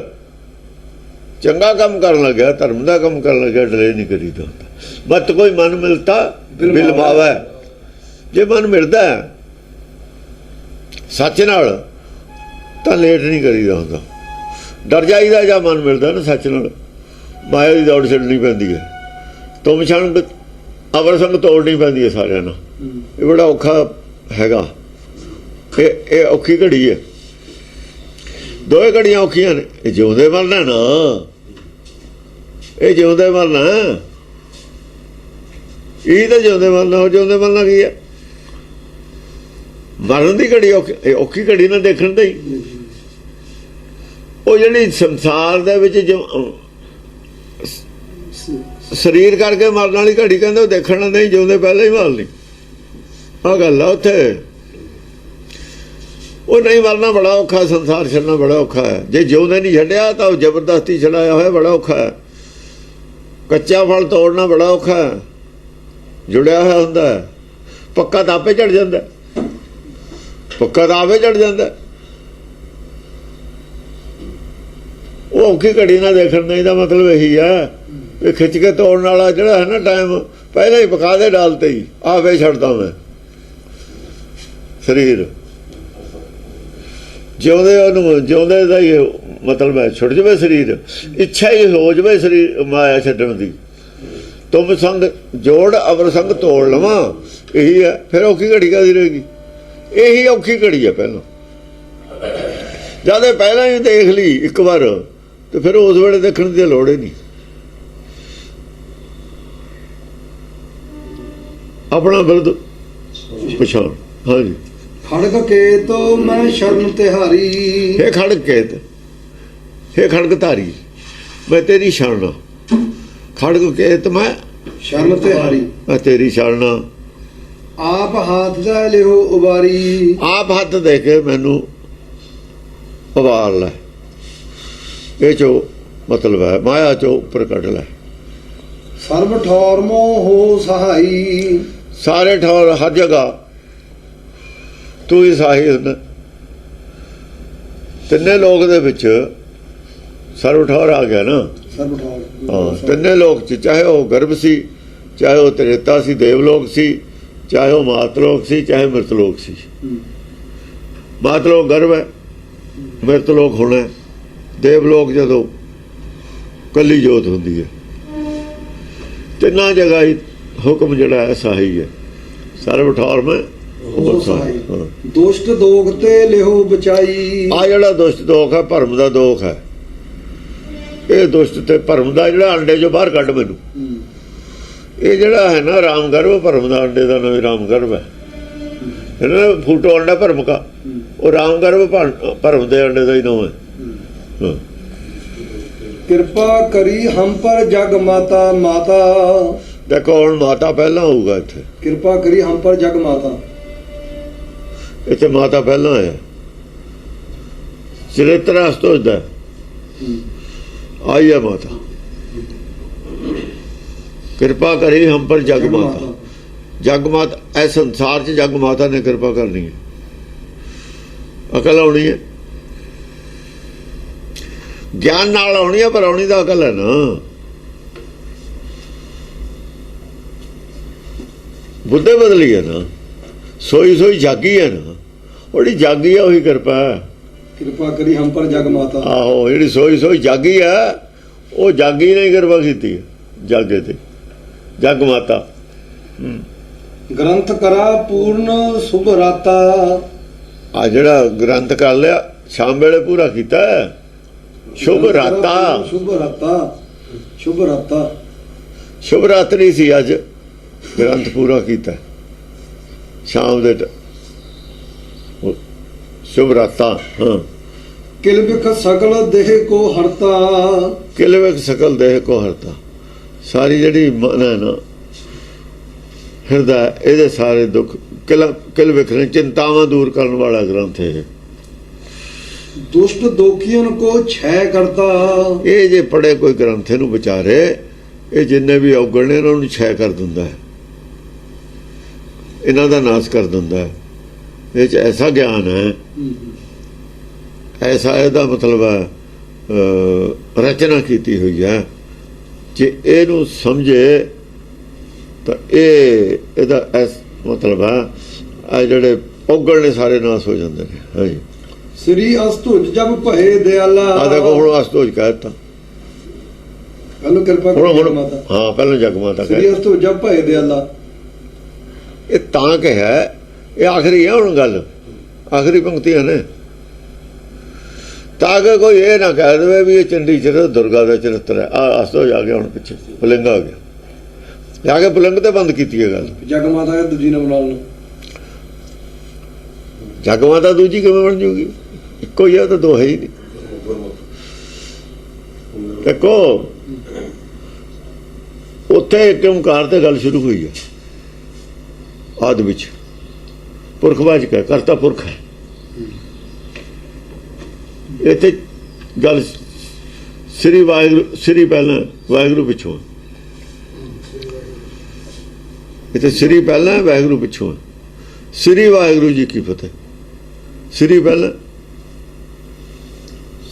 चंगा काम करन लग्या, धर्म का काम करन लग्या डिले नहीं करीदा। मत कोई मन मिलता बिलमावे। जे मन मिलता है सच नाल ਤਾਂ ਲੇਟ ਨਹੀਂ ਕਰੀਦਾ ਹੁੰਦਾ। ਡਰ ਜਾਈਦਾ ਜਾਂ ਮਨ ਮਿਲਦਾ ਨਾ ਸੱਚ ਨਾਲ। ਮਾਇਆ ਦੀ ਦੌੜ ਛੱਡਣੀ ਪੈਂਦੀ ਹੈ। ਤੁਮ ਛੰਗ ਅਵਰ ਸੰਗ ਤੋੜਨੀ ਪੈਂਦੀ ਹੈ ਸਾਰਿਆਂ ਨਾਲ। ਇਹ ਬੜਾ ਔਖਾ ਹੈਗਾ। ਇਹ ਔਖੀ ਘੜੀ ਹੈ। ਦੋਵੇਂ ਘੜੀਆਂ ਔਖੀਆਂ ਨੇ। ਇਹ ਜਿਉਂਦੇ ਮਰਨਾ ਨਾ, ਇਹ ਜਿਉਂਦੇ ਮਰਨਾ। ਇਹ ਤਾਂ ਜਿਉਂਦੇ ਮਰਨਾ, ਉਹ ਜਿਉਂਦੇ ਮਰਨਾ ਕੀ ਹੈ? ਮਰਨ ਦੀ ਘੜੀ ਔਖੀ ਘੜੀ ਨਾ ਦੇਖਣ ਦਾ ਹੀ। ਉਹ ਜਿਹੜੀ ਸੰਸਾਰ ਦੇ ਵਿੱਚ ਜੋ ਸਰੀਰ ਕਰਕੇ ਮਰਨ ਵਾਲੀ ਘੜੀ ਕਹਿੰਦੇ ਉਹ ਦੇਖਣ ਨਾਲ ਨਹੀਂ, ਜਿਉਂਦੇ ਪਹਿਲਾਂ ਹੀ ਮਾਰ ਲਈ। ਆਹ ਗੱਲ ਆ ਉੱਥੇ। ਉਹ ਨਹੀਂ ਮਰਨਾ ਬੜਾ ਔਖਾ, ਸੰਸਾਰ ਛੱਡਣਾ ਬੜਾ ਔਖਾ ਹੈ। ਜੇ ਜਿਉਂਦੇ ਨਹੀਂ ਛੱਡਿਆ ਤਾਂ ਉਹ ਜ਼ਬਰਦਸਤੀ ਛਡਾਇਆ ਹੋਇਆ ਬੜਾ ਔਖਾ ਹੈ। ਕੱਚਾ ਫਲ ਤੋੜਨਾ ਬੜਾ ਔਖਾ ਹੈ, ਜੁੜਿਆ ਹੋਇਆ ਹੁੰਦਾ ਹੈ। ਪੱਕਾ ਤਾਂ ਆਪੇ ਚੜ ਜਾਂਦਾ, ਪੱਕਾ ਤਾਂ ਆਪੇ ਚੜ ਜਾਂਦਾ। ਉਹ ਔਖੀ ਘੜੀ ਨਾਲ ਦੇਖਣ ਨਹੀਂ ਦਾ ਮਤਲਬ ਇਹੀ ਹੈ ਵੀ ਖਿੱਚ ਕੇ ਤੋੜਨ ਵਾਲਾ ਜਿਹੜਾ ਹੈ ਨਾ ਟਾਈਮ ਪਹਿਲਾਂ ਹੀ ਪਕਾ ਦੇ ਡਾਲ ਤੇ ਹੀ ਆਪੇ ਛੱਡਦਾ ਮੈਂ ਸਰੀਰ। ਜਿਉਂਦੇ ਉਹਨੂੰ ਜਿਉਂਦੇ ਦਾ ਹੀ ਮਤਲਬ ਹੈ ਛੁੱਟ ਜਾਵੇ ਸਰੀਰ, ਇੱਛਾ ਹੀ ਹੋ ਜਾਵੇ ਸਰੀਰ ਮਾਇਆ ਛੱਡਣ ਦੀ। ਤੁਮ ਸੰਗ ਜੋੜ ਅਵਰ ਸੰਗ ਤੋੜ ਲਵਾਂ, ਇਹੀ ਹੈ। ਫਿਰ ਔਖੀ ਘੜੀ ਕਾਹਦੀ ਰਹੇਗੀ? ਇਹੀ ਔਖੀ ਘੜੀ ਹੈ। ਪਹਿਲਾਂ ਜਦ ਪਹਿਲਾਂ ਹੀ ਦੇਖ ਲਈ ਇੱਕ ਵਾਰ ਤੇ ਫਿਰ ਉਸ ਵੇਲੇ ਦੇਖਣ ਦੀ ਲੋੜ ਹੀ ਨਹੀਂ। ਆਪਣਾ ਬਿਰਦ ਪਛਾਣ। ਹਾਂਜੀ। ਖੜਗ ਕੇਤ ਮੈਂ ਸ਼ਰਨ ਤਿਹਾਰੀ, ਇਹ ਖੜਗ ਕੇਤ, ਇਹ ਖੜਗ ਧਾਰੀ ਮੈਂ ਤੇਰੀ ਸ਼ਰਨ। ਖੜਗ ਕੇਤ ਮੈਂ ਸ਼ਰਨ ਤਿਹਾਰੀ, ਮੈਂ ਤੇਰੀ ਸ਼ਰਨ। ਆਪ ਹੱਥ ਦਾ ਲਿਓ ਉਬਾਰੀ, ਆਪ ਹੱਥ ਦੇ ਕੇ ਮੈਨੂੰ ਉਬਾਰ ਲੈ। ਇਹ ਚੋ ਮਤਲਬ ਹੈ ਮਾਇਆ ਚੋਂ ਉੱਪਰ ਕੱਢ ਲੈ। ਸਰਬ ਠੌਰ ਮੋ ਹੋ ਸਹਾਈ, ਸਾਰੇ ਠੌਰ ਹਰ ਜਗ੍ਹਾ ਤੂੰ ਹੀ ਸਹਾਈ ਹੁੰਦਾ। ਤਿੰਨੇ ਲੋਕ ਦੇ ਵਿੱਚ ਸਰਬ ਠੌਰ ਆ ਗਿਆ ਨਾ। ਸਰਬ ਠੌਰ ਹਾਂ, ਤਿੰਨੇ ਲੋਕ ਚ, ਚਾਹੇ ਉਹ ਗਰਭ ਸੀ, ਚਾਹੇ ਉਹ ਤ੍ਰੇਤਾ ਸੀ ਦੇਵਲੋਕ ਸੀ, ਚਾਹੇ ਉਹ ਮਾਤਲੋਕ ਸੀ, ਚਾਹੇ ਮਿਰਤਲੋਕ ਸੀ। ਮਾਤਲੋਕ ਗਰਭ ਹੈ, ਮਿਰਤਲੋਕ ਹੋਣਾ, ਦੇਵਲੋਕ ਜਦੋਂ ਕੱਲੀ ਜੋਤ ਹੁੰਦੀ ਹੈ। ਤਿੰਨਾਂ ਜਗ੍ਹਾ ਹੀ ਹੁਕਮ ਜਿਹੜਾ ਹੈ ਸਹਾਈ ਹੈ। ਸਰਬ ਠੌਰ ਮੈਂ ਹੋ ਸਹਾਈ। ਦੁਸ਼ਟ ਦੋਖ ਤੇ ਲਿਓ ਬਚਾਈ, ਆ ਜਿਹੜਾ ਦੁਸ਼ਟ ਦੋਖ ਹੈ ਭਰਮ ਦਾ ਦੋਖ ਹੈ। ਇਹ ਦੁਸ਼ਟ ਤੇ ਭਰਮ ਦਾ ਜਿਹੜਾ ਅੰਡੇ ਚੋਂ ਬਾਹਰ ਕੱਢ ਮੈਨੂੰ। ਇਹ ਜਿਹੜਾ ਹੈ ਨਾ ਰਾਮ ਗਰਭ, ਭਰਮ ਦਾ ਅੰਡੇ ਦਾ ਨਾਂ ਰਾਮ ਗਰਭ ਹੈ। ਇਹਨਾਂ ਫੂਟੋ ਅੰਡਾ ਭਰਮ ਕਾ, ਉਹ ਰਾਮ ਗਰਭ ਭਰਮ ਦੇ ਅੰਡੇ ਦਾ ਹੀ ਨਾਂ ਹੈ। ਕਿਰਪਾ ਕਰੀ ਹਮ ਪਰ ਜਗ ਮਾਤਾ, ਮਾਤਾ ਦੇਖੋ ਹੁਣ ਮਾਤਾ ਪਹਿਲਾਂ ਹੋਊਗਾ ਇੱਥੇ। ਕਿਰਪਾ ਕਰੀ ਹਮ ਪਰ ਜਗ ਮਾਤਾ, ਇੱਥੇ ਮਾਤਾ ਪਹਿਲਾਂ ਆਇਆ। ਚਰਿੱਤਰ ਅਸਤੋਜਦਾ ਆਈ ਹੈ ਮਾਤਾ। ਕਿਰਪਾ ਕਰੀ ਹਮ ਪਰ ਜਗ ਮਾਤਾ। ਜਗ ਮਾਤਾ, ਇਹ ਸੰਸਾਰ 'ਚ ਜਗ ਮਾਤਾ ਨੇ ਕਿਰਪਾ ਕਰਨੀ ਹੈ। ਅਕਲ ਆਉਣੀ ਹੈ, ਗਿਆਨ ਨਾਲ ਆਉਣੀ ਹੈ, ਪਰ ਆਉਣੀ ਦਾ ਅਕਲ ਹੈ ਨਾ। ਬੁੱਧੇ ਬਦਲੀ ਹੈ ਨਾ, ਸੋਈ ਸੋਈ ਜਾਗੀ ਹੈ ਨਾ। ਉਹਦੀ ਜਾਗੀ ਹੈ ਉਹੀ ਕਿਰਪਾ ਹੈ। ਕਿਰਪਾ ਕਰੀ ਹਮ ਪਰ ਜਗ ਮਾਤਾ। ਆਹੋ, ਜਿਹੜੀ ਸੋਈ ਸੋਈ ਜਾਗੀ ਹੈ ਉਹ ਜਾਗੀ ਨੇ ਕਿਰਪਾ ਕੀਤੀ ਹੈ ਜਾਗੇ ਤੇ। ਜਗ ਮਾਤਾ ਗ੍ਰੰਥ ਕਰਾ ਪੂਰਨ ਸੁਭ ਰਾਤਾ, ਆ ਜਿਹੜਾ ਗ੍ਰੰਥ ਕਰ ਲਿਆ ਸ਼ਾਮ ਵੇਲੇ ਪੂਰਾ ਕੀਤਾ ਹੈ। ਸ਼ੁਭ ਰਾਤਾ, ਸ਼ੁਭ ਰਾਤਾ, ਸ਼ੁਭ ਰਾਤਾ। ਸ਼ੁਭ ਰਾਤਰੀ ਸੀ ਅੱਜ, ਗ੍ਰੰਥ ਪੂਰਾ ਕੀਤਾ ਸ਼ਾਮ ਦੇ ਸ਼ੁਭ ਰਾਤਾ। ਹਾਂ। ਕਿਲ ਬਿਖ ਸਕਲ ਦੇਹ ਕੋ ਹਰਤਾ, ਕਿਲ ਬਿਖ ਸਕਲ ਦੇਹ ਕੋ ਹਰਤਾ। ਸਾਰੀ ਜਿਹੜੀ ਮਨ ਹੈ ਨਾ ਹਿਰਦਾ, ਇਹਦੇ ਸਾਰੇ ਦੁੱਖ ਕਿਲ ਬਿਖ ਨੇ, ਚਿੰਤਾਵਾਂ ਦੂਰ ਕਰਨ ਵਾਲਾ ਗ੍ਰੰਥ ਹੈ। ਦੁਸ਼ਟ ਦੋਖੀਆਂ ਕੋ ਛੈ ਕਰਤਾ, ਇਹ ਜੇ ਪੜੇ ਕੋਈ ਗ੍ਰੰਥ ਨੂੰ ਵਿਚਾਰੇ, ਇਹ ਜਿੰਨੇ ਵੀ ਔਗਣ ਨੇ ਉਹਨਾਂ ਨੂੰ ਛੈ ਕਰ ਦਿੰਦਾ ਹੈ, ਇਹਨਾਂ ਦਾ ਨਾਸ਼ ਕਰ ਦਿੰਦਾ ਹੈ। ਇਹ 'ਚ ਐਸਾ ਗਿਆਨ ਹੈ, ਐਸਾ ਇਹਦਾ ਮਤਲਬ ਹੈ ਰਚਨਾ ਕੀਤੀ ਹੋਈ ਹੈ। ਜੇ ਇਹਨੂੰ ਸਮਝੇ ਤਾਂ ਇਹਦਾ ਐਸ ਮਤਲਬ ਹੈ ਆ ਜਿਹੜੇ ਔਗਣ ਨੇ ਸਾਰੇ ਨਾਸ਼ ਹੋ ਜਾਂਦੇ ਨੇ। ਹਾਂਜੀ। ਸ੍ਰੀ ਅਸਤੁਜ ਜਬ ਭਏ ਦਿਆਲਾ, ਆ ਦੇਖੋ ਹੁਣ ਅਸਤੁਜ ਕਹਿ ਦਿੱਤਾ। ਪਹਿਲਾਂ ਕਿਰਪਾ ਕਰੀ ਮਾਤਾ। ਹਾਂ, ਪਹਿਲਾਂ ਜਗ ਮਾਤਾ ਸ੍ਰੀ ਅਸਤੁਜ ਜਬ ਭਏ ਦਿਆਲਾ। ਇਹ ਤਾਂ ਕਿਹਾ, ਇਹ ਆਖਰੀ ਹੈ ਹੁਣ ਗੱਲ, ਆਖਰੀ ਪੰਕਤੀਆਂ ਨੇ, ਤਾਂ ਕਿ ਕੋਈ ਇਹ ਨਾ ਕਹਿ ਦੇਵੇ ਵੀ ਇਹ ਚੰਡੀ ਚਰਿੱਤਰ ਦੁਰਗਾ ਦਾ ਚਰਿੱਤਰ ਹੈ। ਆ ਅਸਤੋ ਜਾ ਕੇ ਹੁਣ ਪਿੱਛੇ ਪੁਲਿੰਗ ਆ ਗਿਆ, ਜਾ ਕੇ ਪੁਲਿੰਗ ਤੇ ਬੰਦ ਕੀਤੀ ਹੈ ਗੱਲ। ਜਗ ਮਾਤਾ ਦੂਜੀ ਨਾਮ ਨਾਲ ਜਗ ਮਾਤਾ ਦੂਜੀ ਕਿਵੇਂ ਬਣ ਜੂਗੀ? ਇੱਕੋ ਹੀ ਆ, ਤਾਂ ਦੋ ਹੈ ਹੀ ਨਹੀਂ। ਦੇਖੋ ਉੱਥੇ ਇੱਕ ਓਂਕਾਰ ਤੇ ਗੱਲ ਸ਼ੁਰੂ ਹੋਈ ਹੈ ਆਦਿ ਵਿੱਚ, ਪੁਰਖਵਾਚਕ ਹੈ, ਕਰਤਾ ਪੁਰਖ ਹੈ। ਇੱਥੇ ਗੱਲ ਸ੍ਰੀ ਵਾਹਿਗੁਰੂ, ਸ੍ਰੀ ਪਹਿਲਾਂ ਵਾਹਿਗੁਰੂ ਪਿੱਛੋਂ, ਇੱਥੇ ਸ੍ਰੀ ਪਹਿਲਾਂ ਵਾਹਿਗੁਰੂ ਪਿੱਛੋਂ। ਸ੍ਰੀ ਵਾਹਿਗੁਰੂ ਜੀ ਕੀ ਫਤਿਹ। ਸ੍ਰੀ ਪਹਿਲਾਂ,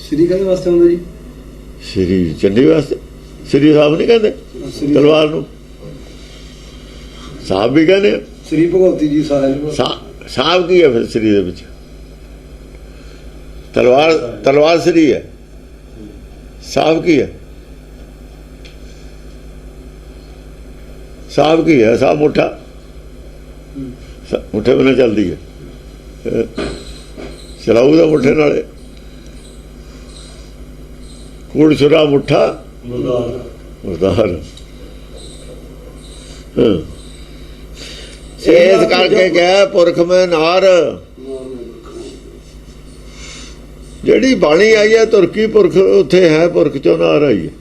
ਸ੍ਰੀ ਕਾਹਦੇ ਵਾਸਤੇ ਹੁੰਦਾ ਜੀ? ਸ੍ਰੀ ਚੰਡੀ ਵਾਸਤੇ। ਸ੍ਰੀ ਸਾਹਿਬ ਨਹੀਂ ਕਹਿੰਦੇ ਤਲਵਾਰ ਨੂੰ, ਸਾਹਿਬ ਵੀ ਕਹਿੰਦੇ ਆ। ਸ੍ਰੀ ਭਗਵਤੀ ਜੀ ਸਾਹਿਬ। ਸਾਹਿਬ ਕੀ ਹੈ ਫਿਰ ਸ੍ਰੀ ਦੇ ਵਿੱਚ? ਤਲਵਾਰ ਸ੍ਰੀ ਹੈ। ਸਾਹਿਬ ਕੀ ਹੈ? ਸਾਹਿਬ ਕੀ ਹੈ? ਸਾਹਿਬ ਮੁੱਠਾ, ਮੁੱਠੇ ਬਿਨਾਂ ਚੱਲਦੀ ਹੈ, ਚਲਾਊ ਦਾ ਮੁੱਠੇ ਨਾਲੇ। ਕੂੜ ਛੁਰਾ ਮੁੱਠਾ ਮੁਰਦਾਰ। ਇਸ ਕਰਕੇ ਕਿਹਾ ਪੁਰਖ ਮੈਂ ਨਾਰ। ਜਿਹੜੀ ਬਾਣੀ ਆਈ ਹੈ ਤੁਰਕੀ ਪੁਰਖ, ਉੱਥੇ ਹੈ ਪੁਰਖ ਚੋਂ ਨਾਰ ਆਈ ਹੈ।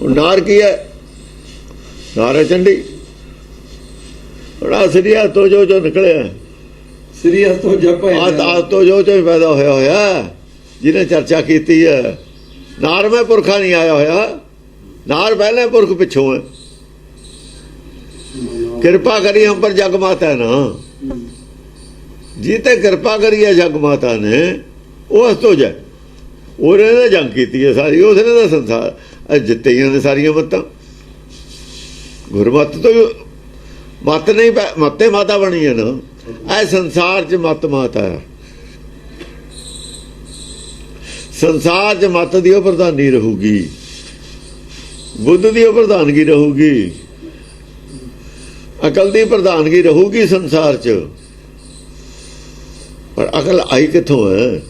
ਨਾਰ ਕੀ ਹੈ? ਨਾਰ ਹੈ ਚੰਡੀ। ਬੜਾ ਸ੍ਰੀ ਹੱਥੋਂ ਜੋ ਨਿਕਲਿਆ, ਸ੍ਰੀ ਹੱਥੋਂ ਜਪ ਆ ਤੋਂ ਜੋ ਪੈਦਾ ਹੋਇਆ, ਜਿਹਨੇ ਚਰਚਾ ਕੀਤੀ ਹੈ। ਨਾਰ ਮੈਂ ਪੁਰਖਾ ਨਹੀਂ ਆਇਆ ਹੋਇਆ, ਨਾਰ ਪਹਿਲੇ ਪੁਰਖ ਪਿੱਛੋਂ ਹੈ। ਕਿਰਪਾ ਕਰੀ ਹਮ ਪਰ ਜਗ ਮਾਤਾ ਹੈ ਨਾ, ਜੀ ਤੇ ਕਿਰਪਾ ਕਰੀ ਹੈ ਜਗ ਮਾਤਾ ਨੇ, ਉਹ ਹਸਤੋ ਜਾਏ। ਉਹਨੇ ਨੇ ਜੰਗ ਕੀਤੀ ਹੈ ਸਾਰੀ, ਉਸਨੇ ਦਾ ਸੰਸਾਰ ਜਿੱਤੀਆਂ ਨੇ ਸਾਰੀਆਂ ਮੱਤਾਂ। ਗੁਰਮਤ ਤੋਂ ਮੱਤ ਨਹੀਂ, ਮੱਤੇ ਮਾਤਾ ਬਣੀ ਹੈ ਨਾ। ਇਹ ਸੰਸਾਰ 'ਚ ਮੱਤ ਮਾਤਾ ਹੈ। ਸੰਸਾਰ 'ਚ ਮੱਤ ਦੀ ਉਹ ਪ੍ਰਧਾਨੀ ਰਹੂਗੀ, ਬੁੱਧ ਦੀ ਉਹ ਪ੍ਰਧਾਨਗੀ ਰਹੂਗੀ, ਅਕਲ ਦੀ ਪ੍ਰਧਾਨਗੀ ਰਹੂਗੀ ਸੰਸਾਰ 'ਚ। ਪਰ ਅਕਲ ਆਈ ਕਿੱਥੋਂ ਹੈ?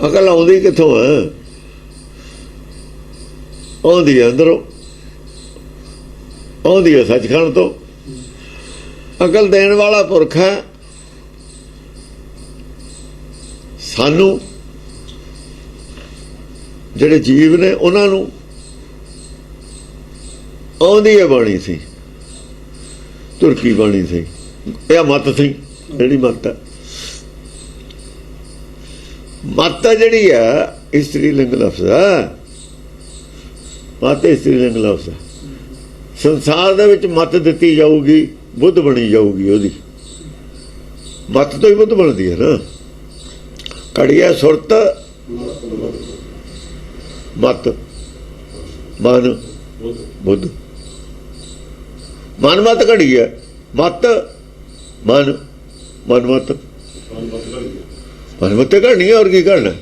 ਅਕਲ ਆਉਂਦੀ ਕਿੱਥੋਂ ਹੈ? ਆਉਂਦੀ ਹੈ ਅੰਦਰੋਂ, ਆਉਂਦੀ ਹੈ ਸੱਚਖੰਡ ਤੋਂ। ਅਕਲ ਦੇਣ ਵਾਲਾ ਪੁਰਖ ਹੈ ਸਾਨੂੰ। ਜਿਹੜੇ ਜੀਵ ਨੇ ਉਹਨਾਂ ਨੂੰ ਆਉਂਦੀ ਹੈ ਬਾਣੀ ਸੀ, ਤੁਰਕੀ ਬਾਣੀ ਸੀ। ਇਹ ਮੱਤ ਸੀ, ਜਿਹੜੀ ਮੱਤ ਹੈ। ਮੱਤ ਜਿਹੜੀ ਹੈ ਇਸਤਰੀ ਲਿੰਗ ਲਫ਼ਜ਼ ਹੈ। ਮੱਤ ਇਸਤਰੀ ਲਿੰਗ ਲਫ਼ਜ਼ ਹੈ। ਸੰਸਾਰ ਦੇ ਵਿੱਚ ਮੱਤ ਦਿੱਤੀ ਜਾਊਗੀ, ਬੁੱਧ ਬਣੀ ਜਾਊਗੀ। ਉਹਦੀ ਮੱਤ ਤੋਂ ਹੀ ਬੁੱਧ ਬਣਦੀ ਹੈ ਨਾ। ਘੜੀਆ ਸੁਰਤ ਮੱਤ, ਮਨ ਬੁੱਧ। ਮਨ ਮੱਤ ਘੜੀ ਹੈ, ਮੱਤ ਮਨ, ਮਨ ਮੱਤ, ਮਨ ਮੱਤੇ ਘੜਨੀ ਹੈ। ਹੋਰ ਕੀ ਘੜਨਾ?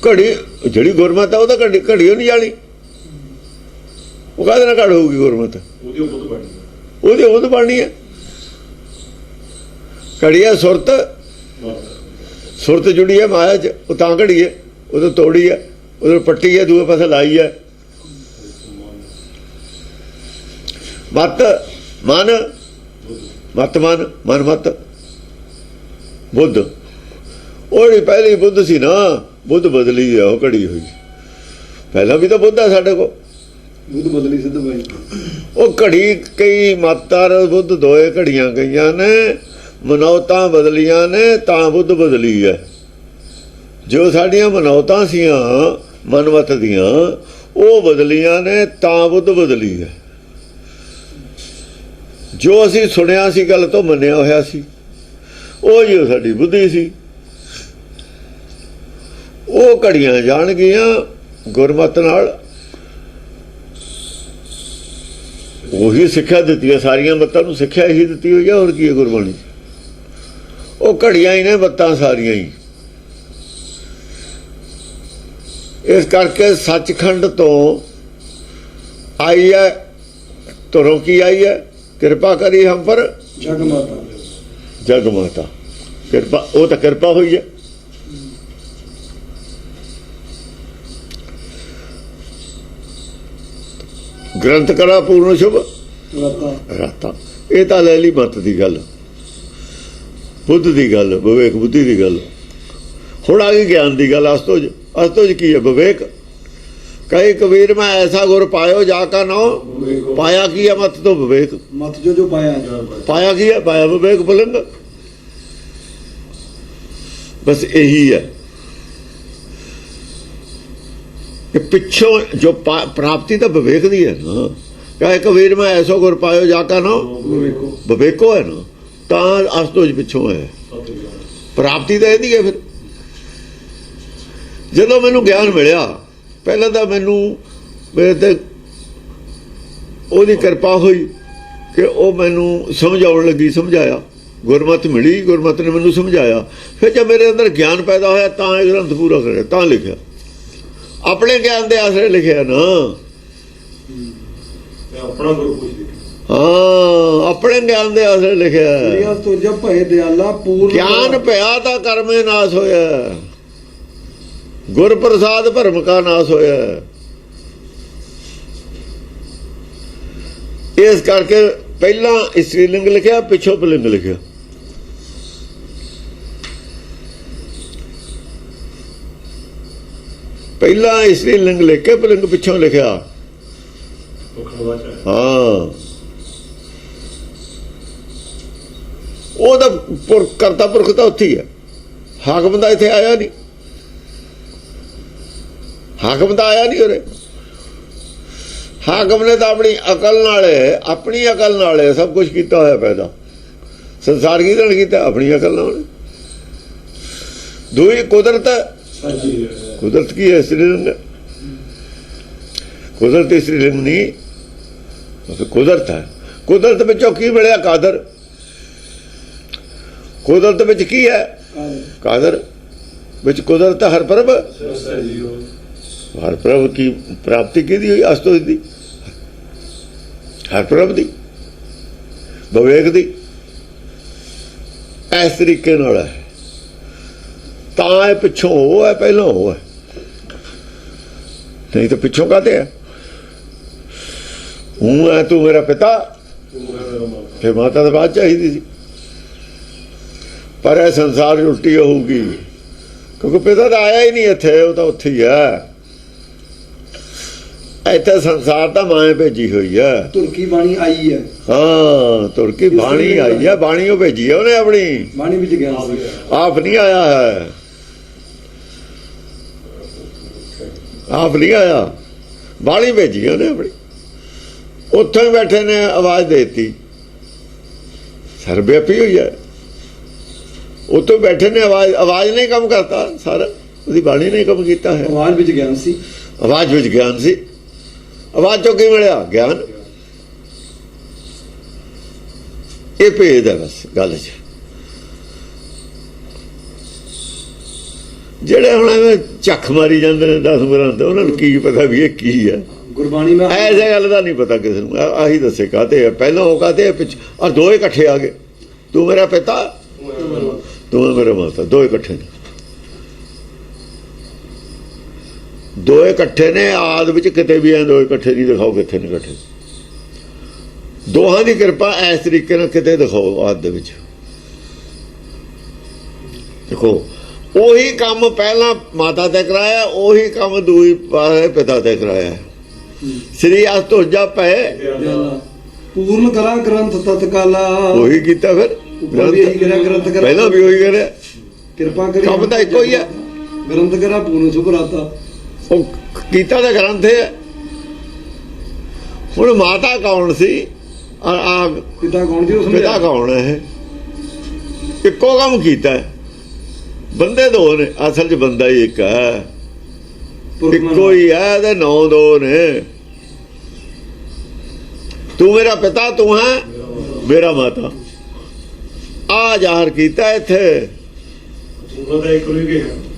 ਘੜੀ ਜਿਹੜੀ ਗੁਰਮਤ ਹੈ ਉਹ ਤਾਂ ਘੜੀ ਉਹ ਨਹੀਂ ਜਾਣੀ। ਉਹ ਕਾਹਦੇ ਨਾਲ ਘੜ ਹੋਊਗੀ ਗੁਰਮਤ? ਉਹਦੀ ਬੁੱਧ ਬਣਨੀ ਹੈ। ਘੜੀ ਹੈ ਸੁਰਤ, ਸੁਰਤ ਜੁੜੀ ਹੈ ਮਾਇਆ 'ਚ, ਉਹ ਤਾਂ ਘੜੀ ਹੈ। ਉਦੋਂ ਤੋੜੀ ਹੈ, ਉਦੋਂ ਪੱਟੀ ਹੈ, ਦੂਏ ਪਾਸੇ ਲਾਈ ਹੈ। ਮਤ ਮਨ, ਮਤ ਮਨ, ਮਨ ਮਤ ਬੁੱਧ। ਉਹ ਜਿਹੜੀ ਪਹਿਲੀ ਬੁੱਧ ਸੀ ਨਾ, ਬੁੱਧ ਬਦਲੀ ਹੈ, ਉਹ ਘੜੀ ਹੋਈ। ਪਹਿਲਾਂ ਵੀ ਤਾਂ ਬੁੱਧ ਹੈ ਸਾਡੇ ਕੋਲ, ਬੁੱਧ ਬਦਲੀ ਸਿੱਧ ਭਾਈ। ਉਹ ਘੜੀ ਕਈ ਮਾਤਰ ਬੁੱਧ ਦੋਏ ਘੜੀਆਂ ਗਈਆਂ ਨੇ, ਮਨੌਤਾਂ ਬਦਲੀਆਂ ਨੇ ਤਾਂ ਬੁੱਧ ਬਦਲੀ ਹੈ। ਜੋ ਸਾਡੀਆਂ ਮਨੌਤਾਂ ਸੀਆਂ ਮਨਮਤ ਦੀਆਂ, ਉਹ ਬਦਲੀਆਂ ਨੇ ਤਾਂ ਬੁੱਧ ਬਦਲੀ ਹੈ। ਜੋ ਅਸੀਂ ਸੁਣਿਆ ਸੀ, ਗੱਲ ਤੋਂ ਮੰਨਿਆ ਹੋਇਆ ਸੀ, ਉਹ ਹੀ ਸਾਡੀ ਬੁੱਧੀ ਸੀ। ਉਹ ਘੜੀਆਂ ਜਾਣਗੀਆਂ ਗੁਰਮਤ ਨਾਲ। ਉਹੀ ਸਿੱਖਿਆ ਦਿੱਤੀ ਹੈ, ਸਾਰੀਆਂ ਮੱਤਾਂ ਨੂੰ ਸਿੱਖਿਆ ਇਹੀ ਦਿੱਤੀ ਹੋਈ ਹੈ। ਹੋਰ ਕੀ ਹੈ ਗੁਰਬਾਣੀ? ਉਹ ਘੜੀਆਂ ਹੀ ਨੇ ਮੱਤਾਂ ਸਾਰੀਆਂ ਹੀ। ਇਸ ਕਰਕੇ ਸੱਚਖੰਡ ਤੋਂ ਆਈ ਹੈ, ਧੁਰੋਂ ਕੀ ਆਈ ਹੈ? ਕਿਰਪਾ ਕਰੀ ਹਮ ਪਰ ਜਗ ਮਾਤਾ। ਜਗ ਮਾਤਾ ਕਿਰਪਾ, ਉਹ ਤਾਂ ਕਿਰਪਾ ਹੋਈ ਹੈ। ਗ੍ਰੰਥ ਕਰਾ ਪੂਰਨ ਸ਼ੁਭ, ਰਾਤਾਂ ਇਹ ਤਾਂ ਲੈ ਲਈ ਮਤ ਦੀ ਗੱਲ, ਬੁੱਧ ਦੀ ਗੱਲ, ਵਿਵੇਕ ਬੁੱਧੀ ਦੀ ਗੱਲ। ਹੁਣ ਆ ਗਈ ਗਿਆਨ ਦੀ ਗੱਲ। ਅਸਤੋਜ ਕੀ ਹੈ? ਵਿਵੇਕ। ਕਹੇ ਕਬੀਰ ਮੈਂ ਐਸਾ ਗੁਰ ਪਾਇਓ ਜਾ ਕਾ ਨਾ ਪਾਇਆ ਕੀ ਹੈ? ਮਤ ਤੋਂ ਵਿਵੇਕ। ਮਤ ਜੋ ਪਾਇਆ ਕੀ ਹੈ? ਪਾਇਆ ਵਿਵੇਕ ਬੁਲੰਦ। ਬਸ ਇਹੀ ਹੈ ਕਿ ਪਿੱਛੋਂ ਜੋ ਪ੍ਰਾਪਤੀ ਤਾਂ ਵਿਵੇਕ ਦੀ ਹੈ ਨਾ। ਕਹੇ ਕਬੀਰ ਮੈਂ ਐਸੋ ਗੁਰ ਪਾਇਓ ਜਾ ਕਾ ਨਾ ਵਿਵੇਕੋ ਹੈ ਨਾ, ਤਾਂ ਅਸਤੋਜ ਪਿੱਛੋਂ ਹੈ। ਪ੍ਰਾਪਤੀ ਤਾਂ ਇਹਦੀ ਹੈ। ਫਿਰ ਜਦੋਂ ਮੈਨੂੰ ਗਿਆਨ ਮਿਲਿਆ, ਪਹਿਲਾਂ ਤਾਂ ਮੈਨੂੰ ਮੇਰੇ ਤੇ ਉਹਦੀ ਕਿਰਪਾ ਹੋਈ ਕਿ ਉਹ ਮੈਨੂੰ ਸਮਝ ਆਉਣ ਲੱਗੀ, ਸਮਝਾਇਆ। ਗੁਰਮਤਿ ਮਿਲੀ, ਗੁਰਮਤਿ ਨੇ ਮੈਨੂੰ ਸਮਝਾਇਆ। ਫਿਰ ਜਦ ਮੇਰੇ ਅੰਦਰ ਗਿਆਨ ਪੈਦਾ ਹੋਇਆ ਤਾਂ ਇਹ ਗ੍ਰੰਥ ਪੂਰਾ ਕਰਿਆ, ਤਾਂ ਲਿਖਿਆ। ਆਪਣੇ ਗਿਆਨ ਦੇ ਆਸਰੇ ਲਿਖਿਆ ਨਾ। ਆਪਣਾ ਗੁਰੂ ਪੁੱਛਦੇ, ਹਾਂ, ਆਪਣੇ ਗਿਆਨ ਦੇ ਆਸਰੇ ਲਿਖਿਆ। ਗਿਆਨ ਭਇਆ ਤਾਂ ਕਰਮੇ ਨਾਸ ਹੋਇਆ, ਗੁਰ ਪ੍ਰਸਾਦ ਭਰਮ ਕਾ ਨਾਸ ਹੋਇਆ। ਇਸ ਕਰਕੇ ਪਹਿਲਾਂ ਇਸਤਰੀ ਲਿੰਗ ਲਿਖਿਆ, ਪਿੱਛੋਂ ਪੁਲਿੰਗ ਲਿਖਿਆ। ਪਹਿਲਾਂ ਇਸਤਰੀ ਲਿੰਗ ਲਿਖ ਕੇ ਪੁਲਿੰਗ ਪਿੱਛੋਂ ਲਿਖਿਆ। ਹਾਂ, ਉਹਦਾ ਕਰਤਾ ਪੁਰਖ ਤਾਂ ਉੱਥੇ ਹੀ ਹੈ। ਹਾਕਮ ਦਾ ਇੱਥੇ ਆਇਆ ਨਹੀਂ, ਹਾਕਮ ਦਾ ਆਇਆ ਨਹੀਂ ਉਰੇ। ਹਾਕਮ ਨੇ ਤਾਂ ਆਪਣੀ ਅਕਲ ਨਾਲ ਸਭ ਕੁਝ ਕੀਤਾ ਹੋਇਆ ਪੈਦਾ। ਸੰਸਾਰ ਕੀ ਨਾਲ ਕੀਤਾ? ਆਪਣੀ ਅਕਲ ਨਾਲ। ਦੂਈ ਕੁਦਰਤ। ਕੁਦਰਤ ਕੀ ਹੈ? ਇਸਤਰੀ ਲਿੰਗ। ਕੁਦਰਤ ਇਸਤਰੀ ਲਿੰਗ ਨਹੀਂ, ਕੁਦਰਤ ਹੈ। ਕੁਦਰਤ ਵਿੱਚੋਂ ਕੀ ਮਿਲਿਆ? ਕਾਦਰ। ਕੁਦਰਤ ਵਿੱਚ ਕੀ ਹੈ? ਕਾਦਰ ਵਿੱਚ। ਕੁਦਰਤ ਹਰ ਪ੍ਰਭ, ਹਰ ਪ੍ਰਭ ਕੀ ਪ੍ਰਾਪਤੀ ਕਿਹਦੀ ਹੋਈ? ਅਸਤੋਜ ਦੀ, ਹਰ ਪ੍ਰਭ ਦੀ, ਵਿਵੇਕ ਦੀ। ਇਸ ਤਰੀਕੇ ਨਾਲ ਹੈ। ਤਾਂ ਇਹ ਪਿੱਛੋਂ ਉਹ ਹੈ, ਪਹਿਲਾਂ ਉਹ ਹੈ। ਨਹੀਂ ਤਾਂ ਪਿੱਛੋਂ ਕਾਹਦੇ ਹੈ? ਹੂੰ ਹੈ ਤੂੰ ਮੇਰਾ ਪਿਤਾ, ਫਿਰ ਮਾਤਾ ਦਾ ਬਾਅਦ ਚਾਹੀਦੀ ਸੀ। ਪਰ ਇਹ ਸੰਸਾਰ ਉਲਟੀ ਹੋਊਗੀ, ਕਿਉਂਕਿ ਪਿਤਾ ਤਾਂ ਆਇਆ ਹੀ ਨਹੀਂ ਇੱਥੇ, ਉਹ ਤਾਂ ਉੱਥੇ ਹੀ ਹੈ। ਇੱਥੇ ਸੰਸਾਰ ਤਾਂ ਮਾਂ ਭੇਜੀ ਹੋਈ ਹੈ। ਤੁਰਕੀ ਬਾਣੀ ਆਈ ਹੈ। ਹਾਂ, ਤੁਰਕੀ ਬਾਣੀ ਆਈ ਹੈ। ਬਾਣੀ ਉਹ ਭੇਜੀ ਹੈ ਉਹਨੇ ਆਪਣੀ। ਬਾਣੀ ਵਿੱਚ ਗਿਆਨ ਸੀ, ਆਪ ਨਹੀਂ ਆਇਆ ਹੈ, ਆਪ ਨਹੀਂ ਆਇਆ। ਬਾਣੀ ਭੇਜੀ ਉਹਨੇ ਆਪਣੀ। ਉੱਥੋਂ ਹੀ ਬੈਠੇ ਨੇ ਆਵਾਜ਼ ਦੇਤੀ। ਸਰਵਿਆਪੀ ਹੋਈ ਹੈ। ਉੱਥੋਂ ਬੈਠੇ ਨੇ, ਆਵਾਜ਼ ਨੇ ਕੰਮ ਕਰਤਾ ਸਾਰਾ, ਉਹਦੀ ਬਾਣੀ ਨੇ ਕੰਮ ਕੀਤਾ ਹੈ। ਆਵਾਜ਼ ਵਿੱਚ ਗਿਆਨ ਸੀ, ਆਵਾਜ਼ ਵਿੱਚ ਗਿਆਨ ਸੀ। ਆਵਾਜ਼ ਚੋਂ ਕੀ ਮਿਲਿਆ? ਗਿਆਨ। ਇਹ ਭੇਦ ਹੈ ਬਸ ਗੱਲ 'ਚ। ਜਿਹੜੇ ਹੁਣ ਐਵੇਂ ਝੱਖ ਮਾਰੀ ਜਾਂਦੇ ਨੇ 10 ਗ੍ਰੰਥ, ਉਹਨਾਂ ਨੂੰ ਕੀ ਪਤਾ ਵੀ ਇਹ ਕੀ ਹੈ? ਗੁਰਬਾਣੀ ਮੈਂ ਐਸੇ ਗੱਲ ਦਾ ਨਹੀਂ ਪਤਾ ਕਿਸੇ ਨੂੰ। ਆਹੀ ਦੱਸੇ ਕਾਹਤੇ ਹੈ। ਪਹਿਲਾਂ ਉਹ ਕਾਹਤੇ ਪਿੱਛੇ, ਔਰ ਦੋਏ ਇਕੱਠੇ ਆ ਗਏ। ਤੂੰ ਮੇਰਾ ਪਿਤਾ, ਤੂੰ ਮੇਰਾ ਮਾਤਾ, ਦੋਏ ਇਕੱਠੇ ਨੇ। ਦੋਏ ਇਕੱਠੇ ਨੇ। ਆਦ ਵਿੱਚ ਕਿਤੇ ਵੀ ਐ ਦੋਏ ਇਕੱਠੇ ਨਹੀਂ ਦਿਖਾਓ, ਕਿੱਥੇ ਨੇ ਇਕੱਠੇ। ਦੋਹਾਂ ਦੀ ਕਿਰਪਾ ਇਸ ਤਰੀਕੇ ਨਾਲ ਕਿਤੇ ਦਿਖਾਓ ਆਦ ਦੇ ਵਿੱਚ। ਦੇਖੋ, ਉਹੀ ਕੰਮ ਪਹਿਲਾਂ ਮਾਤਾ ਤੇ ਕਰਾਇਆ, ਉਹੀ ਕੰਮ ਦੂਈ ਪਾਸੇ ਪਿਤਾ ਤੇ ਕਰਾਇਆ। ਸ੍ਰੀ ਅਸਤੋਜਾ ਪਏ ਪੂਰਨ ਕਰਾ ਗ੍ਰੰਥ ਤਤਕਾਲਾ। ਉਹੀ ਕੀਤਾ। ਫਿਰ ਪਹਿਲਾਂ ਵੀ ਉਹੀ ਕਰਿਆ। ਕਿਰਪਾ ਕਰੀ, ਕੰਮ ਤਾਂ ਇੱਕੋ ਹੀ ਹੈ। ਗ੍ਰੰਥ ਕਰਾ ਪੂਰਨ ਸੁਭਰਾਤਾ। ਉਹ ਕੀਤਾ ਤਾਂ ਗ੍ਰੰਥ ਹੈ। ਹੁਣ ਮਾਤਾ ਕੌਣ ਸੀ? ਪਿਤਾ ਕੌਣ ਸੀ? ਪਿਤਾ ਕੌਣ ਹੈ? ਇੱਕੋ ਕੰਮ ਕੀਤਾ। ਬੰਦੇ ਦੋ ਨੇ, ਅਸਲ 'ਚ ਬੰਦਾ ਹੀ ਇੱਕ ਹੈ, ਇੱਕੋ ਹੀ ਹੈ। ਤੇ 9 ਨੇ। ਤੂੰ ਮੇਰਾ ਪਿਤਾ, ਤੂੰ ਹੈ ਮੇਰਾ ਮਾਤਾ। ਆ ਜ਼ਾਹਰ ਕੀਤਾ ਇੱਥੇ।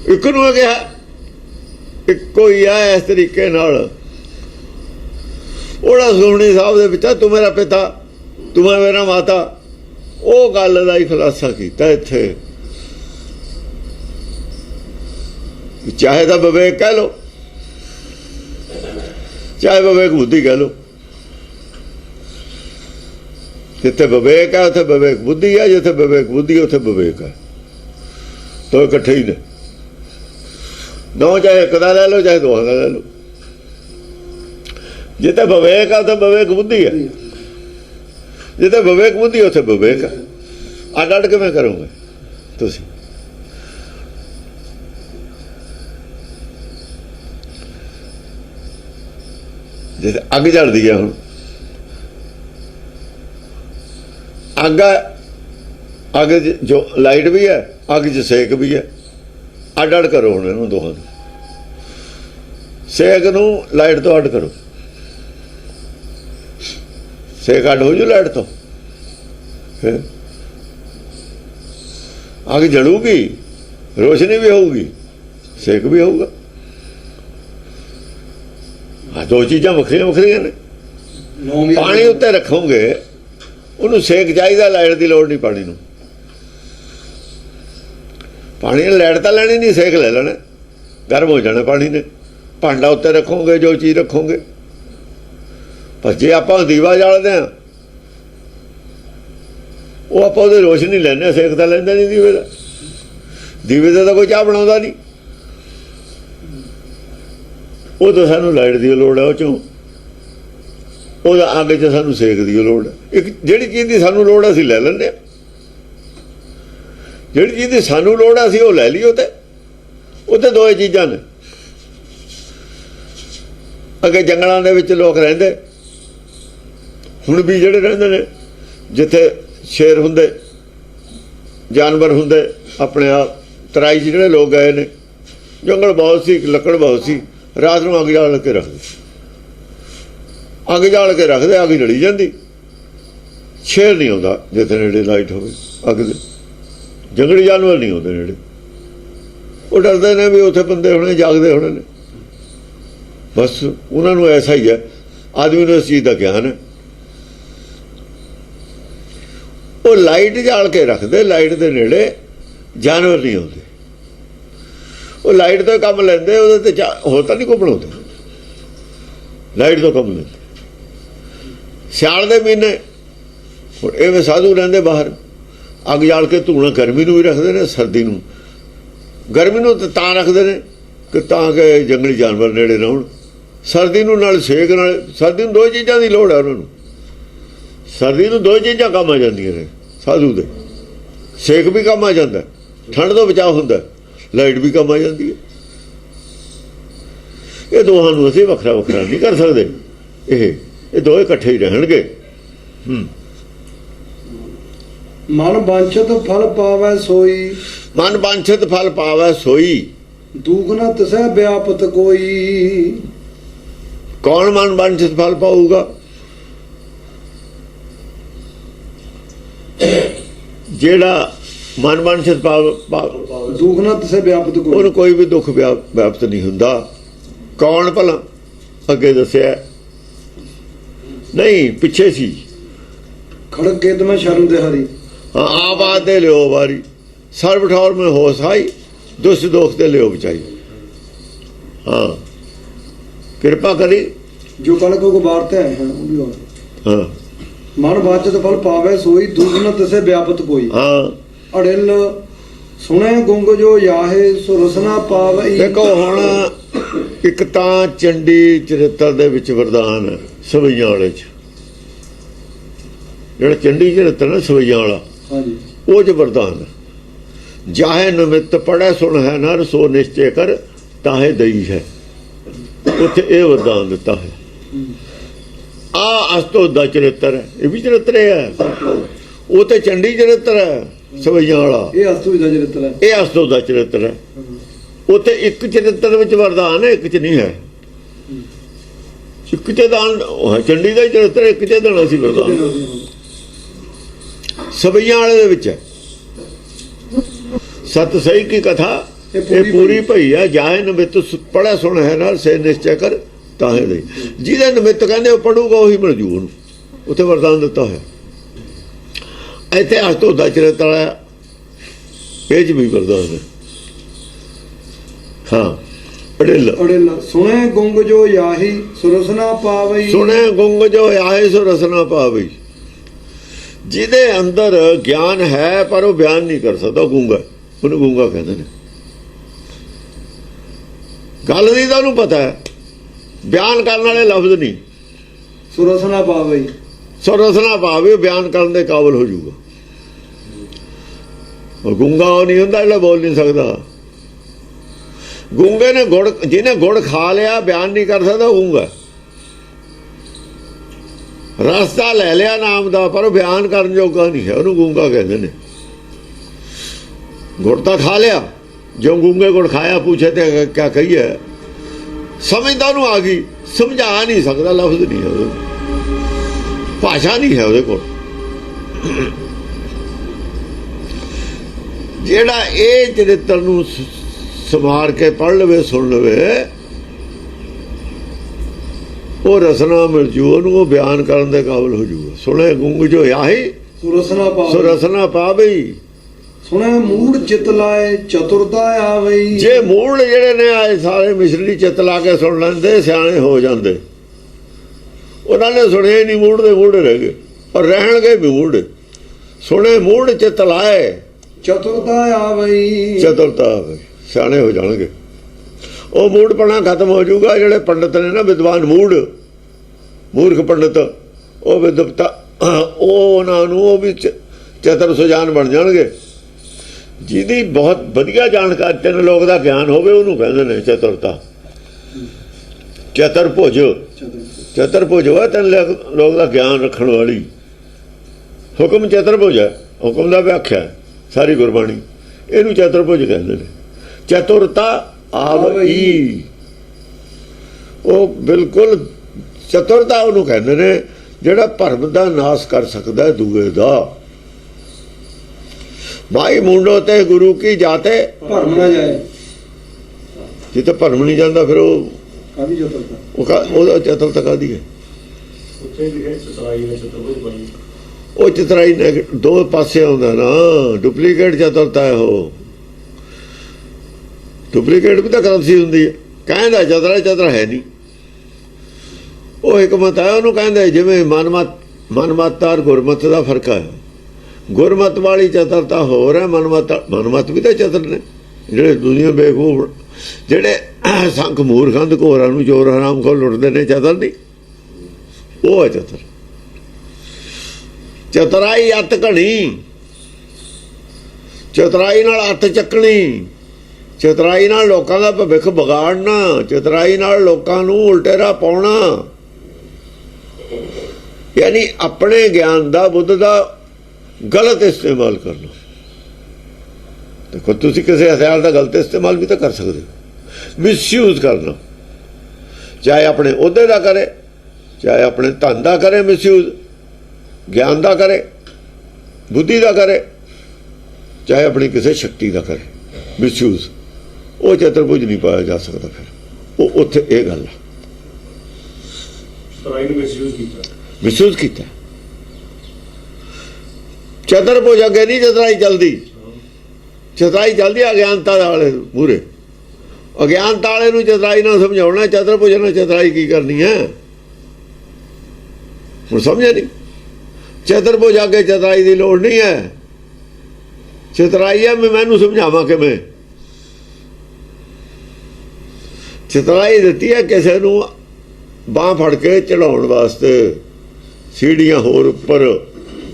ਇੱਕ ਨੂੰ ਕਿਹਾ, ਇੱਕੋ ਹੀ ਹੈ। ਇਸ ਤਰੀਕੇ ਨਾਲ ਉਹਦਾ ਸੁਖਮਨੀ ਸਾਹਿਬ ਦੇ ਵਿੱਚ ਤੂੰ ਮੇਰਾ ਪਿਤਾ, ਤੂੰ ਮੇਰਾ ਮਾਤਾ, ਉਹ ਗੱਲ ਦਾ ਹੀ ਖੁਲਾਸਾ ਕੀਤਾ ਇੱਥੇ। ਚਾਹੇ ਤਾਂ ਵਿਵੇਕ ਕਹਿ ਲਓ, ਚਾਹੇ ਵਿਵੇਕ ਬੁੱਧੀ ਕਹਿ ਲਓ। जिथे विवेक है उत्थे विवेक बुद्धि है, जिथे विवेक बुद्धि उत्थे विवेक है, तो इकट्ठे ही ने। नौ चाहे एक दा ले लो चाहे दो का ले लो, जिथे विवेक है उत्थे विवेक बुद्धि है, जिथे विवेक बुद्धि उत्थे विवेक है। अड अड किवें करोगे तुसीं? जिथे अग जलदी है, हुण अग अग जो लाइट भी है, अग च सेक भी है। अड अड करो हुण इन्हां दोहां नूं, सेक नूं लाइट तो अड करो, सेक अड हो जू लाइट तो, फिर अग जलूगी, रोशनी भी होगी, सेक भी होगा। हाँ, दो चीज़ां वखरियां वखरियां ने। पानी उत्ते रखोगे उन्होंने सेक चाहिए, लाइट की लोड़ नहीं पानी नूं। पानी ने लाइट तो लैनी नहीं, सेक ले लेना, गर्म हो जाना पानी ने। भांडा उत्ते रखोगे, जो चीज़ रखोगे, पर जे आप दीवा जालते हैं वो आप रोशनी लेने, सेक तो लेंदे नहीं दीवे का। दीवे से तो कोई चाह बनाता नहीं, वो तो सानू लाइट की लोड़ है, चों अग च सानू सेक की लोड़ है। एक जिहड़ी चीज़ की सानू लोड़ असीं लै लैंदे, जिहड़ी चीज़ की सानू लोड़ असीं वो लै लईए। उत्ते दो चीज़ां ने। अगे जंगलों के विच लोग रहिंदे, हुण भी जिहड़े रहिंदे ने, जिथे शेर हुंदे, जानवर हुंदे, अपने आप तराई जिहड़े लोग गए ने, जंगल बहुत सी, लकड़ बहुत सी, रात को अग जाल के रखते, अग जाल के रखते, अग जली जाती। शेर नहीं आता जिथे नेड़े लाइट हो अग दे, जंगली जानवर नहीं आते नेड़े। वो डरते हैं भी उत्थे बंदे होने, जागते होने ने। बस उन्होंने ऐसा ही है, आदमी को इस चीज़ का ज्ञान है। वो लाइट जाल के रखते, लाइट के नेड़े जानवर नहीं आते। वो लाइट तो कम लेंदे, उहदे ते होर तां नहीं कोई बनाउंदे, लाइट तो कम लेंदे। सियाल के महीने हुण इवें साधु रहिंदे बाहर, अग जाल के धूना गर्मी नूं भी रखते हैं, सर्दी नूं। गर्मी नूं तां रखते हैं कि ताकि जंगली जानवर नेड़े ना होण, सर्दी नूं नाल सेक नाल। सर्दी नूं दो चीज़ां की लोड़ है उन्हां नूं, सर्दी नूं दो चीज़ां काम आ जांदियां ने साधु दे। सेक भी काम आ जाता, ठंड तो बचाव हुंदा, लाइट भी काम आ जाती है। ये दोहां नूं असीं वखरा वखरा नहीं कर सकते, ये दो इकट्ठे ही रहणगे। मन वांछित फल पावै सोई, मन वांछित फल पावै सोई, दुख न तिसै व्यापत कोई। कौन मन वांछित फल पाऊगा? जेड़ा मन वांछित दुख न तिसै व्यापत कोई, उन्हें कोई भी दुख व्याप्त नहीं हुंदा। कौन भला? अगे दस्या नहीं, पिछे सी। खड़क केत में शरण दे हरी, हाँ आबाद दे लियो बारी, सर्व ठौर में होश आई, दुष्ट दोख दे लियो बचाई। हाँ कृपा करी जो कल को बारते हैं वो भी और। हाँ मन वांछित फल पावे सोई, दुख न तिसै व्यापत कोई। हाँ अड़िल सुने गुंग जो याहे, सो रसना पावई। देखो हुण एक तां चंडी चरित्र दे विच वरदान है सवैयां वाले च, जिहड़ा चंडी चरित्र है सवैयां वाला, वो च वरदान है। जाहे निमित्त पढ़े सुन है नर, सो निश्चय कर ताहे दई है। उत्थे ये वरदान दिता है। आ अस्तोद दा चरित्र है, ये भी चरित्र है। वो तो चंडी चरित्र है सवैयां वाला, ये अस्तोद दा चरित्र है। ये अस्तोद दा चरित्र है। उत्थे एक चरित्र विच वरदान है, एक च नहीं है। एक च दान चंडी दा चरित्र, एक च देना सी वरदान। सवैयां वाले दे विच है। सत सही की कथा ये पूरी भई है। जाहे निमित्त पढ़े सुन है ना, से निश्चय कर ताहे दे। जिहदे निमित्त कहंदे वो पढ़ूगा वही मिल जू उहनूं, उत्थे वरदान दिता है। इत्थे अस्तोद दा चरित्र वाला ये च भी वरदान है। हाँ अड़िल अड़िल सुने गुंग जो याही, सो रसना पावई। सुने गुंग जो याही, सो रसना पावई। ਜਿਹਦੇ ਅੰਦਰ ਗਿਆਨ ਹੈ ਪਰ ਉਹ ਬਿਆਨ ਨਹੀਂ ਕਰ ਸਕਦਾ, ਉਹ ਗੂੰਗਾ, ਉਹਨੂੰ ਗੂੰਗਾ ਕਹਿੰਦੇ ਨੇ। ਗੱਲ ਦੀ ਤਾਂ ਉਹਨੂੰ ਪਤਾ ਹੈ, ਬਿਆਨ ਕਰਨ ਵਾਲੇ ਲਫ਼ਜ਼ ਨਹੀਂ। ਸੁਰਸ ਨਾ ਪਾਵੇ, ਸੁਰਸ ਨਾ ਪਾਵੇ, ਬਿਆਨ ਕਰਨ ਦੇ ਕਾਬਲ ਹੋ ਜਾਊਗਾ। ਉਹ ਗੂੰਗਾ ਉਹ ਨਹੀਂ ਹੁੰਦਾ ਜਿਹੜਾ ਬੋਲ ਨਹੀਂ ਸਕਦਾ। ਗੂੰਗੇ ਨੇ ਗੁੜ, ਜਿਹਨੇ ਗੁੜ ਖਾ ਲਿਆ ਬਿਆਨ ਨਹੀਂ ਕਰ ਸਕਦਾ, ਉਹ ਗੂੰਗਾ। ਰਸਤਾ ਲੈ ਲਿਆ ਨਾਮ ਦਾ ਪਰ ਉਹ ਬਿਆਨ ਕਰਨ ਜੋਗਾ ਨਹੀਂ ਹੈ, ਉਹਨੂੰ ਗੂੰਗਾ ਕਹਿੰਦੇ ਨੇ। ਗੁੜ ਤਾਂ ਖਾ ਲਿਆ, ਜੋ ਗੂੰਗੇ ਗੁੜ ਖਾਇਆ, ਪੁੱਛੇ ਤੇ ਕਿਆ ਕਹੀਏ, ਸਮਝ ਤਾਂ ਉਹਨੂੰ ਆ ਗਈ, ਸਮਝਾ ਨਹੀਂ ਸਕਦਾ, ਲਫ਼ਜ਼ ਨਹੀਂ ਹੈ ਉਹਦੇ, ਭਾਸ਼ਾ ਨਹੀਂ ਹੈ ਉਹਦੇ ਕੋਲ। ਜਿਹੜਾ ਇਹ ਚਰਿੱਤਰ ਨੂੰ ਸਮਾਰ ਕੇ ਪੜ੍ਹ ਲਵੇ, ਸੁਣ ਲਵੇ, ਉਹ ਰਸਨਾ ਮਿਲ ਜੂ ਉਹਨੂੰ, ਉਹ ਬਿਆਨ ਕਰਨ ਦੇ ਕਾਬਲ ਹੋ ਜੂਗਾ। ਸੁਣੇ ਗੂੰਗ ਜੋ ਆਹੀ ਸੁਰਸ ਨਾ ਪਾਵੇ, ਸੁਰਸ ਨਾ ਪਾਵੇ, ਸੁਣੇ ਮੂੜ ਚਿਤ ਲਾਏ ਚਤੁਰਤਾ ਆਵਈ। ਜੇ ਮੂੜ ਜਿਹੜੇ ਨੇ ਆਏ ਸਾਰੇ ਮਿਸ਼ਰੀ ਚਿੱਤ ਲਾ ਕੇ ਸੁਣ ਲੈਂਦੇ, ਸਿਆਣੇ ਹੋ ਜਾਂਦੇ। ਉਹਨਾਂ ਨੇ ਸੁਣਿਆ ਨਹੀਂ, ਮੂੜ ਦੇ ਮੂੜ ਰਹਿ ਗਏ, ਔਰ ਰਹਿਣਗੇ ਵੀ ਮੂੜ। ਸੁਣੇ ਮੂੜ ਚਿੱਤ ਲਾਏ ਚਤੁਰਤਾ ਆਵਈ, ਚਤੁਰਤਾ ਆਵੇ, ਸਿਆਣੇ ਹੋ ਜਾਣਗੇ। ਉਹ ਮੂੜਪਣਾ ਖਤਮ ਹੋ ਜਾਊਗਾ। ਜਿਹੜੇ ਪੰਡਤ ਨੇ ਨਾ ਵਿਦਵਾਨ, ਮੂਰਖ ਪੰਡਤ, ਉਹ ਵਿਦਵਤਾ, ਉਹ ਉਹਨਾਂ ਨੂੰ ਉਹ ਵੀ ਚਤੁਰ ਸੁਜਾਨ ਬਣ ਜਾਣਗੇ। ਜਿਹਦੀ ਬਹੁਤ ਵਧੀਆ ਜਾਣਕਾਰੀ, ਤਿੰਨ ਲੋਕ ਦਾ ਗਿਆਨ ਹੋਵੇ, ਉਹਨੂੰ ਕਹਿੰਦੇ ਨੇ ਚਤੁਰਤਾ। ਚਤੁਰਭੁਜ, ਚਤੁਰਭੁਜ ਹੋਇਆ ਤਿੰਨ ਲੋਕ ਦਾ ਗਿਆਨ ਰੱਖਣ ਵਾਲੀ। ਹੁਕਮ ਚਤੁਰਭੁਜ ਹੈ, ਹੁਕਮ ਦਾ ਵਿਆਖਿਆ ਹੈ ਸਾਰੀ ਗੁਰਬਾਣੀ, ਇਹਨੂੰ ਚਤੁਰਭੁਜ ਕਹਿੰਦੇ ਨੇ। ਚਤੁਰਤਾ ਆਵਈ, ਉਹ ਬਿਲਕੁਲ ਚਤੁਰਤਾ ਉਹਨੂੰ ਕਹਿੰਦੇ ਨੇ ਜਿਹੜਾ ਭਰਮ ਦਾ ਨਾਸ਼ ਕਰ ਸਕਦਾ ਦੂਏ ਦਾ। ਭਾਈ ਮੁੰਡੋ ਤੇ ਗੁਰੂ ਕੀ ਜਾਤੇ ਭਰਮ ਨਾ ਜਾਏ, ਜਿੱਥੇ ਭਰਮ ਨਹੀਂ ਜਾਂਦਾ ਫਿਰ ਉਹ ਕਾਹਦੀ ਚਤੁਰਤਾ, ਉਹਦਾ ਚਤੁਰਤਾ ਕਾਹਦੀ ਹੈ? ਉੱਥੇ ਲਿਖਿਆ ਚਤੁਰਾਈ ਨੇ ਚਤੁਰਭੁਜ ਬਣੀ। ਉਹ ਚਤੁਰਾਈ ਨੇ ਦੋ ਪਾਸੇ ਆਉਂਦਾ ਨਾ, ਡੁਪਲੀਕੇਟ ਚਤੁਰਤਾ ਹੈ ਉਹ। ਡੁਪਲੀਕੇਟ ਵੀ ਤਾਂ ਕਰੰਸੀ ਹੁੰਦੀ ਹੈ। ਕਹਿੰਦਾ ਚਤੁਰਾ, ਚਤੁਰ ਹੈ ਨਹੀਂ, ਉਹ ਹਕਮਤ ਹੈ ਉਹਨੂੰ ਕਹਿੰਦੇ। ਜਿਵੇਂ ਮਨਮਤ ਔਰ ਗੁਰਮਤ ਦਾ ਫਰਕ ਹੈ। ਗੁਰਮਤ ਵਾਲੀ ਚਤੁਰਤਾ ਹੋਰ ਹੈ, ਮਨਮਤ ਵੀ ਤਾਂ ਚਤੁਰ ਨੇ। ਜਿਹੜੇ ਦੁਨੀਆ ਬੇਵਕੂਫ, ਜਿਹੜੇ ਸੰਖ ਮੂਰਖੰਦ ਘੋਰਾਂ ਨੂੰ ਚੋਰ ਹਰਾਮ ਖੋਰ ਲੁੱਟਦੇ ਨੇ, ਚਤੁਰ ਨਹੀਂ, ਉਹ ਹੈ ਚਤੁਰ। ਚਤੁਰਾਈ ਅੱਤ ਘਣੀ, ਚਤੁਰਾਈ ਨਾਲ ਅੱਤ ਚੱਕਣੀ, ਚਤੁਰਾਈ ਨਾਲ ਲੋਕਾਂ ਦਾ ਭਵਿੱਖ ਵਿਗਾੜਨਾ, ਚਤੁਰਾਈ ਨਾਲ ਲੋਕਾਂ ਨੂੰ ਉਲਟੇ ਰਾਹ ਪਾਉਣਾ। ਯਾਨੀ ਆਪਣੇ ਗਿਆਨ ਦਾ, ਬੁੱਧ ਦਾ ਗਲਤ ਇਸਤੇਮਾਲ ਕਰਨਾ। ਦੇਖੋ, ਤੁਸੀਂ ਕਿਸੇ ਹਥਿਆਰ ਦਾ ਗਲਤ ਇਸਤੇਮਾਲ ਵੀ ਤਾਂ ਕਰ ਸਕਦੇ ਹੋ। ਮਿਸਯੂਜ਼ ਕਰਨਾ, ਚਾਹੇ ਆਪਣੇ ਅਹੁਦੇ ਦਾ ਕਰੇ, ਚਾਹੇ ਆਪਣੇ ਧਨ ਦਾ ਕਰੇ ਮਿਸਯੂਜ਼, ਗਿਆਨ ਦਾ ਕਰੇ, ਬੁੱਧੀ ਦਾ ਕਰੇ, ਚਾਹੇ ਆਪਣੀ ਕਿਸੇ ਸ਼ਕਤੀ ਦਾ ਕਰੇ ਮਿਸਯੂਜ਼, ਉਹ ਚਤੁਰਭੁਜ ਨਹੀਂ ਪਾਇਆ ਜਾ ਸਕਦਾ। ਫਿਰ ਉਹ ਉੱਥੇ ਇਹ ਗੱਲ ਹੈ, ਚਤੁਰਾਈ ਨੂੰ ਮਿਸਯੂਜ਼ ਕੀਤਾ। ਚਤੁਰਭੁਜ ਅੱਗੇ ਨਹੀਂ ਚਤੁਰਾਈ ਚੱਲਦੀ, ਚਤੁਰਾਈ ਚੱਲਦੀ ਅਗਿਆਨਤਾ ਵਾਲੇ ਮੂਹਰੇ। ਅਗਿਆਨਤਾ ਵਾਲੇ ਨੂੰ ਚਤੁਰਾਈ ਨਾਲ ਸਮਝਾਉਣਾ, ਚਤੁਰਭੁਜ ਨਾਲ ਚਤੁਰਾਈ ਕੀ ਕਰਨੀ ਹੈ? ਹੁਣ ਸਮਝਿਆ ਨਹੀਂ। ਚਤੁਰਭੁਜ ਅੱਗੇ ਚਤੁਰਾਈ ਦੀ ਲੋੜ ਨਹੀਂ ਹੈ। ਚਤੁਰਾਈ ਹੈ ਮੈਂ ਮੈਨੂੰ ਸਮਝਾਵਾਂ ਕਿਵੇਂ। ਚਤੁਰਾਈ ਦਿੱਤੀ ਹੈ ਕਿਸੇ ਨੂੰ ਬਾਂਹ ਫੜ ਕੇ ਚੜਾਉਣ ਵਾਸਤੇ, ਸੀੜੀਆਂ ਹੋਰ ਉੱਪਰ,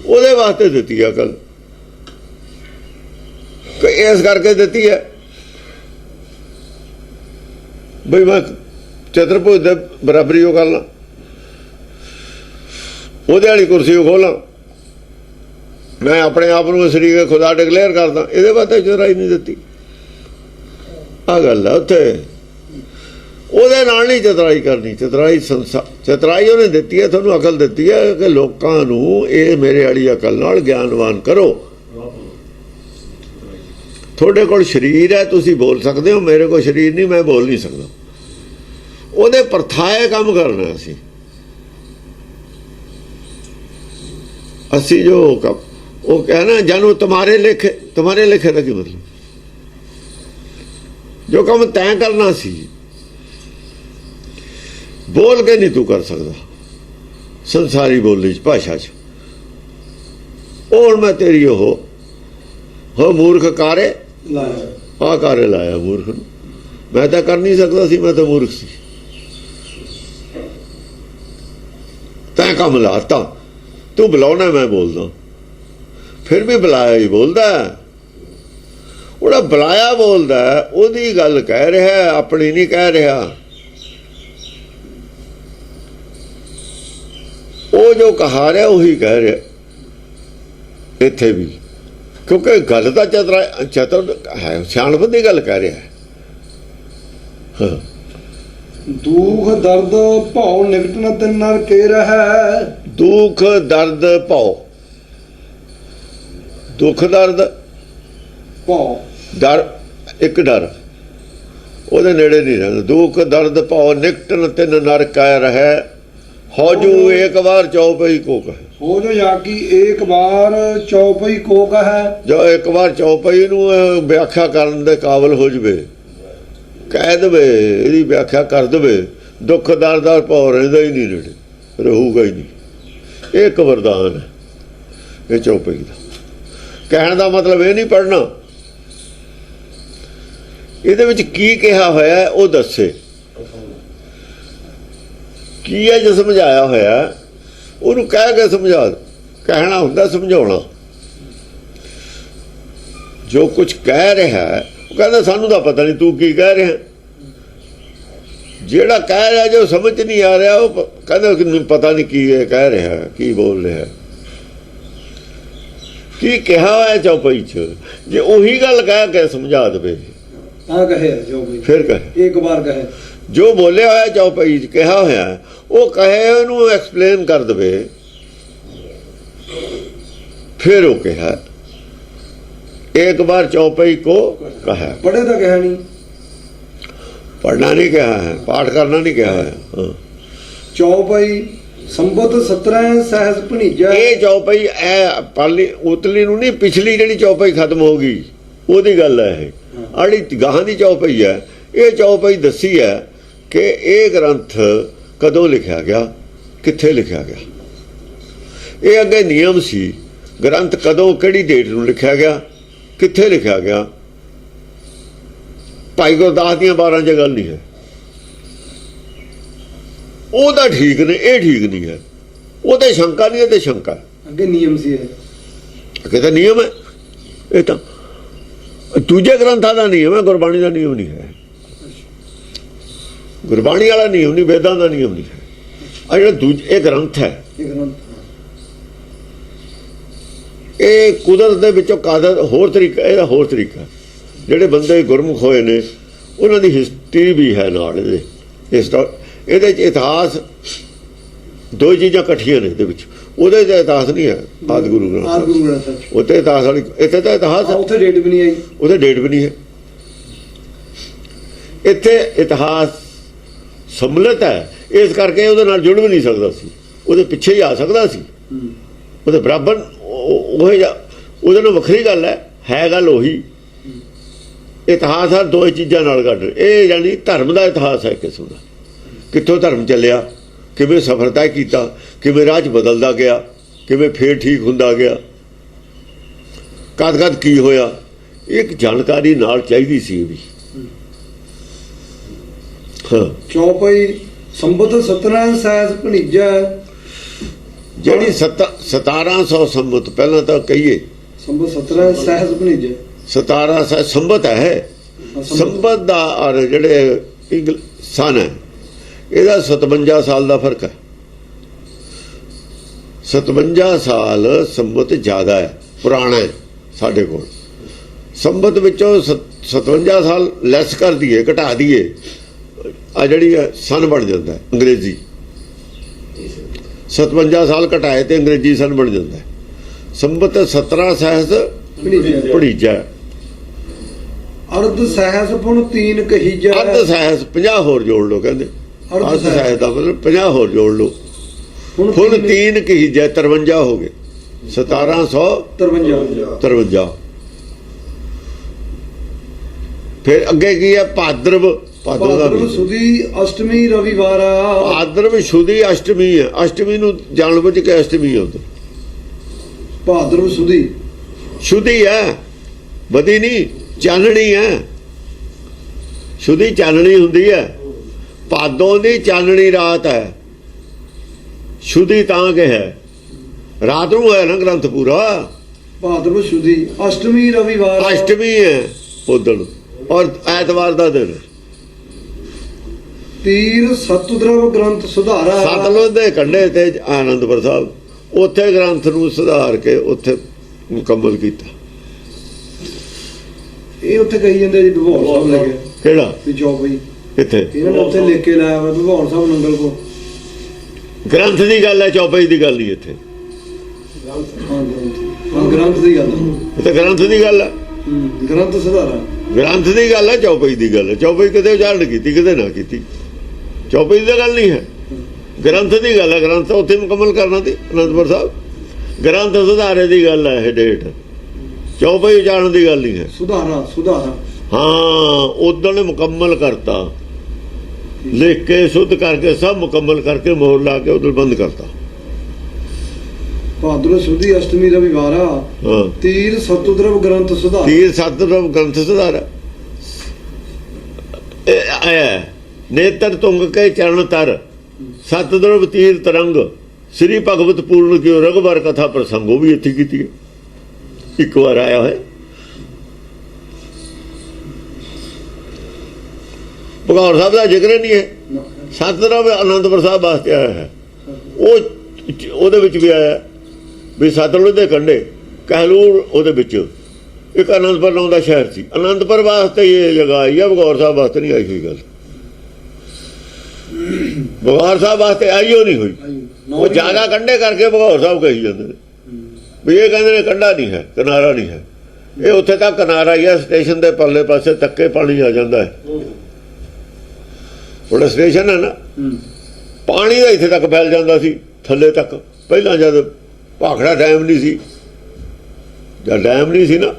ਉਹਦੇ ਵਾਸਤੇ ਦਿੱਤੀ ਹੈ ਅਕਲ। ਇਸ ਕਰਕੇ ਦਿੱਤੀ ਹੈ ਬਈ ਮੈਂ ਚਤੁਰਭੁਜ ਦੇ ਬਰਾਬਰੀ ਉਹ ਕਰ ਲਾਂ, ਉਹਦੇ ਵਾਲੀ ਕੁਰਸੀ ਉਹ ਖੋਲਾਂ, ਮੈਂ ਆਪਣੇ ਆਪ ਨੂੰ ਸ਼ਰੀਕ ਖੁਦਾ ਡਿਕਲੇਅਰ ਕਰਦਾ। ਇਹਦੇ ਵਾਸਤੇ ਚਤੁਰਾਈ ਨਹੀਂ ਦਿੱਤੀ। ਆ ਗੱਲ ਹੈ ਉੱਥੇ, ਉਹਦੇ ਨਾਲ ਨਹੀਂ ਚਤੁਰਾਈ ਕਰਨੀ। ਚਤੁਰਾਈ ਚਤੁਰਾਈ ਉਹਨੇ ਦਿੱਤੀ ਹੈ, ਤੁਹਾਨੂੰ ਅਕਲ ਦਿੱਤੀ ਹੈ ਕਿ ਲੋਕਾਂ ਨੂੰ ਇਹ ਮੇਰੇ ਵਾਲੀ ਅਕਲ ਨਾਲ ਗਿਆਨਵਾਨ ਕਰੋ। ਤੁਹਾਡੇ ਕੋਲ ਸਰੀਰ ਹੈ, ਤੁਸੀਂ ਬੋਲ ਸਕਦੇ ਹੋ, ਮੇਰੇ ਕੋਲ ਸਰੀਰ ਨਹੀਂ, ਮੈਂ ਬੋਲ ਨਹੀਂ ਸਕਦਾ। ਉਹਦੇ ਪਰਥਾਏ ਕੰਮ ਕਰਨਾ ਅਸੀਂ ਜੋ ਉਹ ਕਹਿਣਾ ਜਾਨੂੰ ਤੁਹਾਰੇ ਲੇਖੇ ਦਾ ਕੀ ਮਤਲਬ? ਜੋ ਕੰਮ ਤੈਅ ਕਰਨਾ ਸੀ, ਬੋਲ ਕੇ ਨਹੀਂ ਤੂੰ ਕਰ ਸਕਦਾ। ਸੰਸਾਰੀ ਬੋਲੀ ਚ, ਭਾਸ਼ਾ ਚ ਉਹ ਹੁਣ ਮੈਂ ਤੇਰੀ ਉਹ ਹੋ ਮੂਰਖ ਕਾਰੇ ਲਾਇਆ ਆ ਕਾਰੇ ਲਾਇਆ ਮੂਰਖ ਨੂੰ। ਮੈਂ ਤਾਂ ਕਰ ਨਹੀਂ ਸਕਦਾ ਸੀ, ਮੈਂ ਤਾਂ ਮੂਰਖ ਸੀ। ਤੈਂ ਕੰਮ ਲਾਤਾ, ਤੂੰ ਬੁਲਾਉਣਾ ਮੈਂ ਬੋਲਦਾ, ਫਿਰ ਵੀ ਬੁਲਾਇਆ ਹੀ ਬੋਲਦਾ। ਉਹਦਾ ਬੁਲਾਇਆ ਬੋਲਦਾ, ਉਹਦੀ ਗੱਲ ਕਹਿ ਰਿਹਾ, ਆਪਣੀ ਨਹੀਂ ਕਹਿ ਰਿਹਾ। ਉਹ ਜੋ ਕਹਾ ਰਿਹਾ ਉਹੀ ਕਹਿ ਰਿਹਾ ਇੱਥੇ ਵੀ, ਕਿਉਂਕਿ ਗੱਲ ਤਾਂ ਚਤੁਰ ਹੈ, ਸਿਆਣਪ ਦੀ ਗੱਲ ਕਹਿ ਰਿਹਾ ਹੈ। ਹਾਂ, ਦੁਖ ਦਰਦ ਭਉ ਨਿਕਟ ਨ ਤਿਨ ਨਰ ਕੇ ਰਹਿ। ਦੁੱਖ ਦਰਦ ਭਉ, ਦੁੱਖ ਦਰਦ ਭਉ ਡਰ, ਇੱਕ ਡਰ ਉਹਦੇ ਨੇੜੇ ਨਹੀਂ ਰਹਿੰਦਾ। ਦੁੱਖ ਦਰਦ ਭਉ ਨਿਕਟ ਨ ਤਿਨ ਨਰ ਕੈ ਰਹਿ, ਹੋ ਜੂ ਇੱਕ ਵਾਰ ਚੌਪਈ ਕੋ ਕਹੇ। ਹੋ ਜੋ ਜਾਗੀ ਏਕ ਬਾਰ ਚੌਪਈ ਕੋ ਕਹੈ। ਜੋ ਇੱਕ ਵਾਰ ਚੌਪਈ ਨੂੰ ਵਿਆਖਿਆ ਕਰਨ ਦੇ ਕਾਬਲ ਹੋ ਜਵੇ, ਕਹਿ ਦੇਵੇ, ਇਹਦੀ ਵਿਆਖਿਆ ਕਰ ਦੇਵੇ, ਦੁੱਖ ਦਰਦ ਦਾ ਭਉ ਰਹਿੰਦਾ ਹੀ ਨਹੀਂ ਨੇੜੇ, ਰਹੂਗਾ ਹੀ ਨਹੀਂ। ਇਹ ਇੱਕ ਵਰਦਾਨ ਹੈ ਇਹ ਚੌਪਈ ਦਾ। ਕਹਿਣ ਦਾ ਮਤਲਬ ਇਹ ਨਹੀਂ ਪੜ੍ਹਨਾ, ਇਹਦੇ ਵਿੱਚ ਕੀ ਕਿਹਾ ਹੋਇਆ ਉਹ ਦੱਸੇ, ਕੀ ਹੈ ਜੋ ਸਮਝਾਇਆ ਹੋਇਆ ਉਹਨੂੰ ਕਹਿ ਕੇ ਸਮਝਾ। ਕਹਿਣਾ ਹੁੰਦਾ ਸਮਝਾਉਣਾ। ਜੋ ਕੁਝ ਕਹਿ ਰਿਹਾ ਉਹ ਕਹਿੰਦਾ ਸਾਨੂੰ ਤਾਂ ਪਤਾ ਨਹੀਂ ਤੂੰ ਕੀ ਕਹਿ ਰਿਹਾ। ਜਿਹੜਾ ਕਹਿ ਰਿਹਾ ਜੋ ਸਮਝ ਨਹੀਂ ਆ ਰਿਹਾ ਉਹ ਕਹਿੰਦਾ ਪਤਾ ਨਹੀਂ ਕੀ ਹੈ ਕਹਿ ਰਿਹਾ, ਕੀ ਬੋਲ ਰਿਹਾ, ਕੀ ਕਿਹਾ ਹੋਇਆ ਚੌਪਈ 'ਚ। ਜੇ ਉਹੀ ਗੱਲ ਕਹਿ ਕੇ ਸਮਝਾ ਦੇਵੇ ਤਾਂ ਕਹੇ ਜੋ ਫਿਰ ਕਹੇ, ਇੱਕ ਵਾਰ ਕਹੇ ਜੋ ਬੋਲਿਆ ਹੋਇਆ ਚੌਪਈ 'ਚ ਕਿਹਾ ਹੋਇਆ ਉਹ ਕਹੇ, ਉਹਨੂੰ ਐਕਸਪਲੇਨ ਕਰ ਦੇਵੇ, ਫਿਰ ਉਹ ਕਿਹਾ। ਇੱਕ ਵਾਰ ਚੌਪਈ ਕੋ ਕਹਾ, ਪੜ੍ਹੇ ਤਾਂ ਕਿਹਾ ਨਹੀਂ, ਪੜ੍ਹਨਾ ਨਹੀਂ ਕਿਹਾ ਹੈ, ਪਾਠ ਕਰਨਾ ਨਹੀਂ ਕਿਹਾ ਹੈ। ਹਾਂ, ਚੌਪਈ ਸੰਬਤ 17 ਸਹਿਜ ਭਣੀਜੈ। ਇਹ ਚੌਪਈ ਇਹ ਪਾਲੀ ਉਤਲੀ ਨੂੰ ਨਹੀਂ, ਪਿਛਲੀ ਜਿਹੜੀ ਚੌਪਈ ਖਤਮ ਹੋ ਗਈ ਉਹਦੀ ਗੱਲ ਹੈ। ਇਹ ਆੜੀ ਗਾਹਾਂ ਦੀ ਚੌਪਈ ਹੈ। ਇਹ ਚੌਪਈ ਦੱਸੀ ਹੈ ਕਿ ਇਹ ਗ੍ਰੰਥ ਕਦੋਂ ਲਿਖਿਆ ਗਿਆ, ਕਿੱਥੇ ਲਿਖਿਆ ਗਿਆ। ਇਹ ਅੱਗੇ ਨਿਯਮ ਸੀ, ਗ੍ਰੰਥ ਕਦੋਂ ਕਿਹੜੀ ਡੇਟ ਨੂੰ ਲਿਖਿਆ ਗਿਆ, ਕਿੱਥੇ ਲਿਖਿਆ ਗਿਆ। ਭਾਈ ਗੁਰਦਾਸ ਦੀਆਂ 12 ਚ ਗੱਲ ਨਹੀਂ ਹੈ, ਉਹਦਾ ਠੀਕ ਨੇ, ਇਹ ਠੀਕ ਨਹੀਂ ਹੈ। ਉਹਦੇ ਸ਼ੰਕਾ ਨਹੀਂ, ਇਹਦੇ ਸ਼ੰਕਾ। ਅੱਗੇ ਨਿਯਮ ਸੀ ਇਹ, ਅੱਗੇ ਤਾਂ ਨਿਯਮ ਹੈ, ਇਹ ਤਾਂ ਦੂਜੇ ਗ੍ਰੰਥਾਂ ਦਾ ਨਿਯਮ ਹੈ, ਗੁਰਬਾਣੀ ਦਾ ਨਿਯਮ ਨਹੀਂ ਹੈ। ਗੁਰਬਾਣੀ ਵਾਲਾ ਨਿਯਮ ਨਹੀਂ, ਵੇਦਾਂ ਦਾ ਨਿਯਮ ਨਹੀਂ ਹੈ। ਆ ਜਿਹੜਾ ਦੂਜੇ ਇਹ ਗ੍ਰੰਥ ਹੈ, ਇਹ ਗ੍ਰੰਥ ਇਹ ਕੁਦਰਤ ਦੇ ਵਿੱਚੋਂ ਕਾਦਰ ਹੋਰ ਤਰੀਕਾ, ਇਹਦਾ ਹੋਰ ਤਰੀਕਾ। ਜਿਹੜੇ ਬੰਦੇ ਗੁਰਮੁਖ ਹੋਏ ਨੇ ਉਹਨਾਂ ਦੀ ਹਿਸਟਰੀ ਵੀ ਹੈ ਨਾਲ ਇਹਦੇ। ਇਹਦੇ 'ਚ ਇਤਿਹਾਸ ਦੋ ਚੀਜ਼ਾਂ ਇਕੱਠੀਆਂ ਨੇ ਇਹਦੇ ਵਿੱਚ। ਉਹਦੇ 'ਚ ਇਤਿਹਾਸ ਨਹੀਂ ਹੈ, ਆਦਿ ਗੁਰੂ ਗ੍ਰੰਥ। ਉੱਥੇ ਇਤਿਹਾਸ ਵਾਲੀ, ਇੱਥੇ ਤਾਂ ਇਤਿਹਾਸ ਹੈ, ਉੱਥੇ ਡੇਟ ਵੀ ਨਹੀਂ ਆਈ, ਉੱਥੇ ਡੇਟ ਵੀ ਨਹੀਂ ਹੈ। ਇੱਥੇ ਇਤਿਹਾਸ ਸੰਮਿਲਿਤ ਹੈ, ਇਸ ਕਰਕੇ ਉਹਦੇ ਨਾਲ ਜੁੜ ਵੀ ਨਹੀਂ ਸਕਦਾ ਸੀ। ਉਹਦੇ ਪਿੱਛੇ ਹੀ ਆ ਸਕਦਾ ਸੀ, ਉਹਦੇ ਬਰਾਬਰ ਉਹਦੇ ਨਾਲ ਵੱਖਰੀ ਗੱਲ ਹੈ ਗੱਲ ਉਹੀ। ਇਤਿਹਾਸ ਹਰ ਦੋ ਚੀਜ਼ਾਂ ਨਾਲ ਕੱਢ। ਇਹ ਯਾਨੀ ਧਰਮ ਦਾ ਇਤਿਹਾਸ ਹੈ ਕਿਸਮ ਦਾ, ਕਿੱਥੋਂ ਧਰਮ ਚੱਲਿਆ, ਕਿਵੇਂ ਸਫ਼ਰ ਤੈਅ ਕੀਤਾ, ਕਿਵੇਂ ਰਾਹ 'ਚ ਬਦਲਦਾ ਗਿਆ, ਕਿਵੇਂ ਫੇਰ ਠੀਕ ਹੁੰਦਾ ਗਿਆ, ਕਦ ਕੀ ਹੋਇਆ। ਇੱਕ ਜਾਣਕਾਰੀ ਨਾਲ ਚਾਹੀਦੀ ਸੀ ਵੀ। ਹਾਂ, ਚੌਪਈ ਸੰਬਤ 17 ਸਹਿਜ ਭਣੀਜੈ। ਜਿਹੜੀ 1700 ਸੰਬਤ ਪਹਿਲਾਂ ਤਾਂ ਕਹੀਏ, ਸੰਬਤ 17 ਸਹਿਜ ਭਣੀਜੈ। 1700 ਸੰਬਤ ਹੈ। ਸੰਬਤ ਦਾ ਔਰ ਜਿਹੜੇ ਸਨ ਹੈ, ਇਹਦਾ 57 ਸਾਲ ਦਾ ਫਰਕ ਹੈ। 57 ਸਾਲ ਸੰਬਤ ਜ਼ਿਆਦਾ ਹੈ, ਪੁਰਾਣਾ ਹੈ ਸਾਡੇ ਕੋਲ। ਸੰਬਤ ਵਿੱਚੋਂ 57 ਸਾਲ ਲੈਸ ਕਰ ਦਈਏ, ਘਟਾ ਦਈਏ, ਆ ਜਿਹੜੀ ਸਨ ਬਣ ਜਾਂਦਾ ਅੰਗਰੇਜ਼ੀ। 57 ਸਾਲ ਘਟਾਏ ਤੇ ਅੰਗਰੇਜ਼ੀ ਸਨ ਬਣ ਜਾਂਦਾ। ਸੰਬਤ 17 ਸਹਿਜ ਭਣੀਜੈ। ਅਰਧ ਸਹਿਜ ਪੁਣ 3 ਕਹੀਜੈ। ਅਰਧ ਸਹਿਜ 50 ਹੋਰ ਜੋੜ ਲਓ, ਕਹਿੰਦੇ ਅਰਧ ਸਹਿਜ ਦਾ ਮਤਲਬ 50 ਹੋਰ ਜੋੜ ਲਓ। ਹੁਣ 3 ਕਹੀਜੈ 53 ਹੋ ਗਏ। 1753। ਫਿਰ ਅੱਗੇ ਕੀ ਹੈ? ਭਾਦਰਵ। ਭਾਦਰਵ ਸੁਦੀ ਅਸ਼ਟਮੀ ਰਵਿਵਾਰਾ। ਭਾਦਰਵ ਸੁਦੀ ਅਸ਼ਟਮੀ ਹੈ। ਅਸ਼ਟਮੀ ਨੂੰ ਜਾਣ ਬੁੱਝ ਕੇ ਅਸ਼ਟਮੀ ਆਉਂਦੀ। ਭਾਦਰਵ ਸੁਦੀ ਸ਼ੁੱਧੀ ਹੈ, ਬਦੀ ਨਹੀਂ, ਚਾਨਣੀ ਹੈ। ਸ਼ੁੱਧੀ ਚਾਨਣੀ ਹੁੰਦੀ ਹੈ, ਭਾਦੋਂ ਦੀ ਚਾਨਣੀ ਰਾਤ ਹੈ। ਸ਼ੁੱਧੀ ਤਾਂ ਕਿ ਹੈ ਰਾਤ ਨੂੰ ਹੈ ਨਾ ਗ੍ਰੰਥ ਪੂਰਾ। ਭਾਦਰਵ ਸੁਦੀ ਅਸ਼ਟਮੀ ਰਵਿਵਾਰ ਅਸ਼ਟਮੀ ਹੈ ਉਦਣ, ਔਰ ਐਤਵਾਰ ਦਾ ਦਿਨ। ਤੀਰ ਸਤੁਦਰਵ ਗ੍ਰੰਥ ਸੁਧਾਰਾ ਸਤਲੁਜ ਦੇ ਕੰਢੇ ਤੇ ਆਨੰਦਪੁਰ ਸਾਹਿਬ, ਉੱਥੇ ਗ੍ਰੰਥ ਨੂੰ ਸੁਧਾਰ ਕੇ ਉੱਥੇ ਮੁਕੰਮਲ ਕੀਤਾ। ਇਹ ਉੱਥੇ ਕਹੀ ਜਾਂਦੇ ਜੀ ਵਿਭੋਰ ਸਾਹਿਬ ਲੈ ਕੇ ਕਿਹੜਾ ਵੀ ਚੌਪਈ ਕਿੱਥੇ ਇਹਨਾਂ ਨੇ ਉੱਥੇ ਲਿਖ ਕੇ ਲਾਇਆ ਵਾ ਵਿਭੋਰ ਸਾਹਿਬ ਨੰਗਲ ਕੋ। ਗ੍ਰੰਥ ਦੀ ਗੱਲ ਹੈ, ਚੌਪਈ ਦੀ ਗੱਲ ਨਹੀਂ ਇੱਥੇ। ਹਾਂ ਗ੍ਰੰਥ ਦੀ ਗੱਲ ਇਹ ਤਾਂ ਗ੍ਰੰਥ ਦੀ ਗੱਲ ਹੈ, ਗ੍ਰੰਥ ਸੁਧਾਰਾ ਗ੍ਰੰਥ ਦੀ ਗੱਲ ਹੈ, ਚੌਪਈ ਦੀ ਗੱਲ ਹੈ। ਚੌਪਈ ਕਿਤੇ ਉਚਾਰਨ ਕੀਤੀ, ਕਿਤੇ ਨਾ ਕੀਤੀ। ਚੌਪਈ ਦੀ ਗੱਲ ਨਹੀਂ ਹੈ, ਗ੍ਰੰਥ ਦੀ ਗੱਲ ਹੈ। ਗ੍ਰੰਥ ਉੱਥੇ ਮੁਕੰਮਲ ਕਰਨਾ ਸੀ ਅਨੰਦਪੁਰ ਸਾਹਿਬ। ਗ੍ਰੰਥ ਸੁਧਾਰੇ ਦੀ ਗੱਲ ਹੈ ਇਹ ਡੇਟ, ਚੌਪਈ ਉਚਾਰਨ ਦੀ ਗੱਲ ਨਹੀਂ ਹੈ। ਸੁਧਾਰਾ ਹਾਂ ਉਦੋਂ ਨੇ ਮੁਕੰਮਲ ਕਰਤਾ, ਲਿਖ ਕੇ ਸ਼ੁੱਧ ਕਰਕੇ ਸਭ ਮੁਕੰਮਲ ਕਰਕੇ ਮੋਹਰ ਲਾ ਕੇ ਉਦੋਂ ਬੰਦ ਕਰਤਾ। ਭਾਦਰਵ ਸੁਦੀ ਅਸ਼ਟਮੀ ਰਵਿਵਾਰਾ ਹਾਂ ਤੀਰ ਸਤੁਦਰਵ ਗ੍ਰੰਥ ਸੁਧਾਰਾ ਤੀਰ ਸਤਿਗੁਰੂ ਗ੍ਰੰਥ ਸੁਧਾਰਾ ਆਇਆ। ਨੇਤਰ ਤੁੰਗ ਕੇ ਚਰਨ ਤਰ ਸਤਿਗੁਰੂ ਤੀਰ ਤਰੰਗ ਸ੍ਰੀ ਭਗਵਤ ਪੂਰਨ ਕਿਉ ਰਘੁਬਰ ਕਥਾ ਪ੍ਰਸੰਗੋ ਵੀ ਇੱਥੇ ਕੀਤੀ ਹੈ, ਇੱਕ ਵਾਰ ਆਇਆ ਹੋਇਆ। ਭਗੌਰ ਸਾਹਿਬ ਦਾ ਜ਼ਿਕਰ ਨਹੀਂ ਹੈ, ਸਤਿਗੁਰੂ ਅਨੰਦਪੁਰ ਸਾਹਿਬ ਵਾਸਤੇ ਆਇਆ ਹੈ। ਉਹਦੇ ਵਿੱਚ ਵੀ ਆਇਆ ਵੀ ਸਤਲੁਜ ਦੇ ਕੰਢੇ ਕਹਿਲੂਰ, ਉਹਦੇ ਵਿੱਚ ਇੱਕ ਅਨੰਦਪੁਰ ਨਾਮ ਦਾ ਸ਼ਹਿਰ ਸੀ। ਅਨੰਦਪੁਰ ਵਾਸਤੇ ਇਹ ਜਗ੍ਹਾ ਆਈ ਹੈ, ਭਗੌਰ ਸਾਹਿਬ ਵਾਸਤੇ ਨਹੀਂ ਆਈ ਹੋਈ ਗੱਲ। ਭਗੌਰ ਸਾਹਿਬ ਵਾਸਤੇ ਆਈ ਹੋ ਨਹੀਂ ਹੋਈ, ਉਹ ਜ਼ਿਆਦਾ ਕੰਢੇ ਕਰਕੇ ਭਗੌਰ ਸਾਹਿਬ ਕਹੀ ਜਾਂਦੇ ਨੇ ਵੀ ਇਹ ਕਹਿੰਦੇ ਨੇ ਕੰਢਾ ਨਹੀਂ ਹੈ, ਕਿਨਾਰਾ ਨਹੀਂ ਹੈ। ਇਹ ਉੱਥੇ ਤੱਕ ਕਿਨਾਰਾ ਹੀ ਹੈ, ਸਟੇਸ਼ਨ ਦੇ ਪਰਲੇ ਪਾਸੇ ਤੱਕੇ ਪਾਣੀ ਆ ਜਾਂਦਾ ਹੈ। ਉਹਦਾ ਸਟੇਸ਼ਨ ਹੈ ਨਾ, ਪਾਣੀ ਦਾ ਇੱਥੇ ਤੱਕ ਫੈਲ ਜਾਂਦਾ ਸੀ ਥੱਲੇ ਤੱਕ। ਪਹਿਲਾਂ ਜਦ ਭਾਖੜਾ ਡੈਮ ਨਹੀਂ ਸੀ, ਜਦ ਡੈਮ ਨਹੀਂ ਸੀ ਨਾ,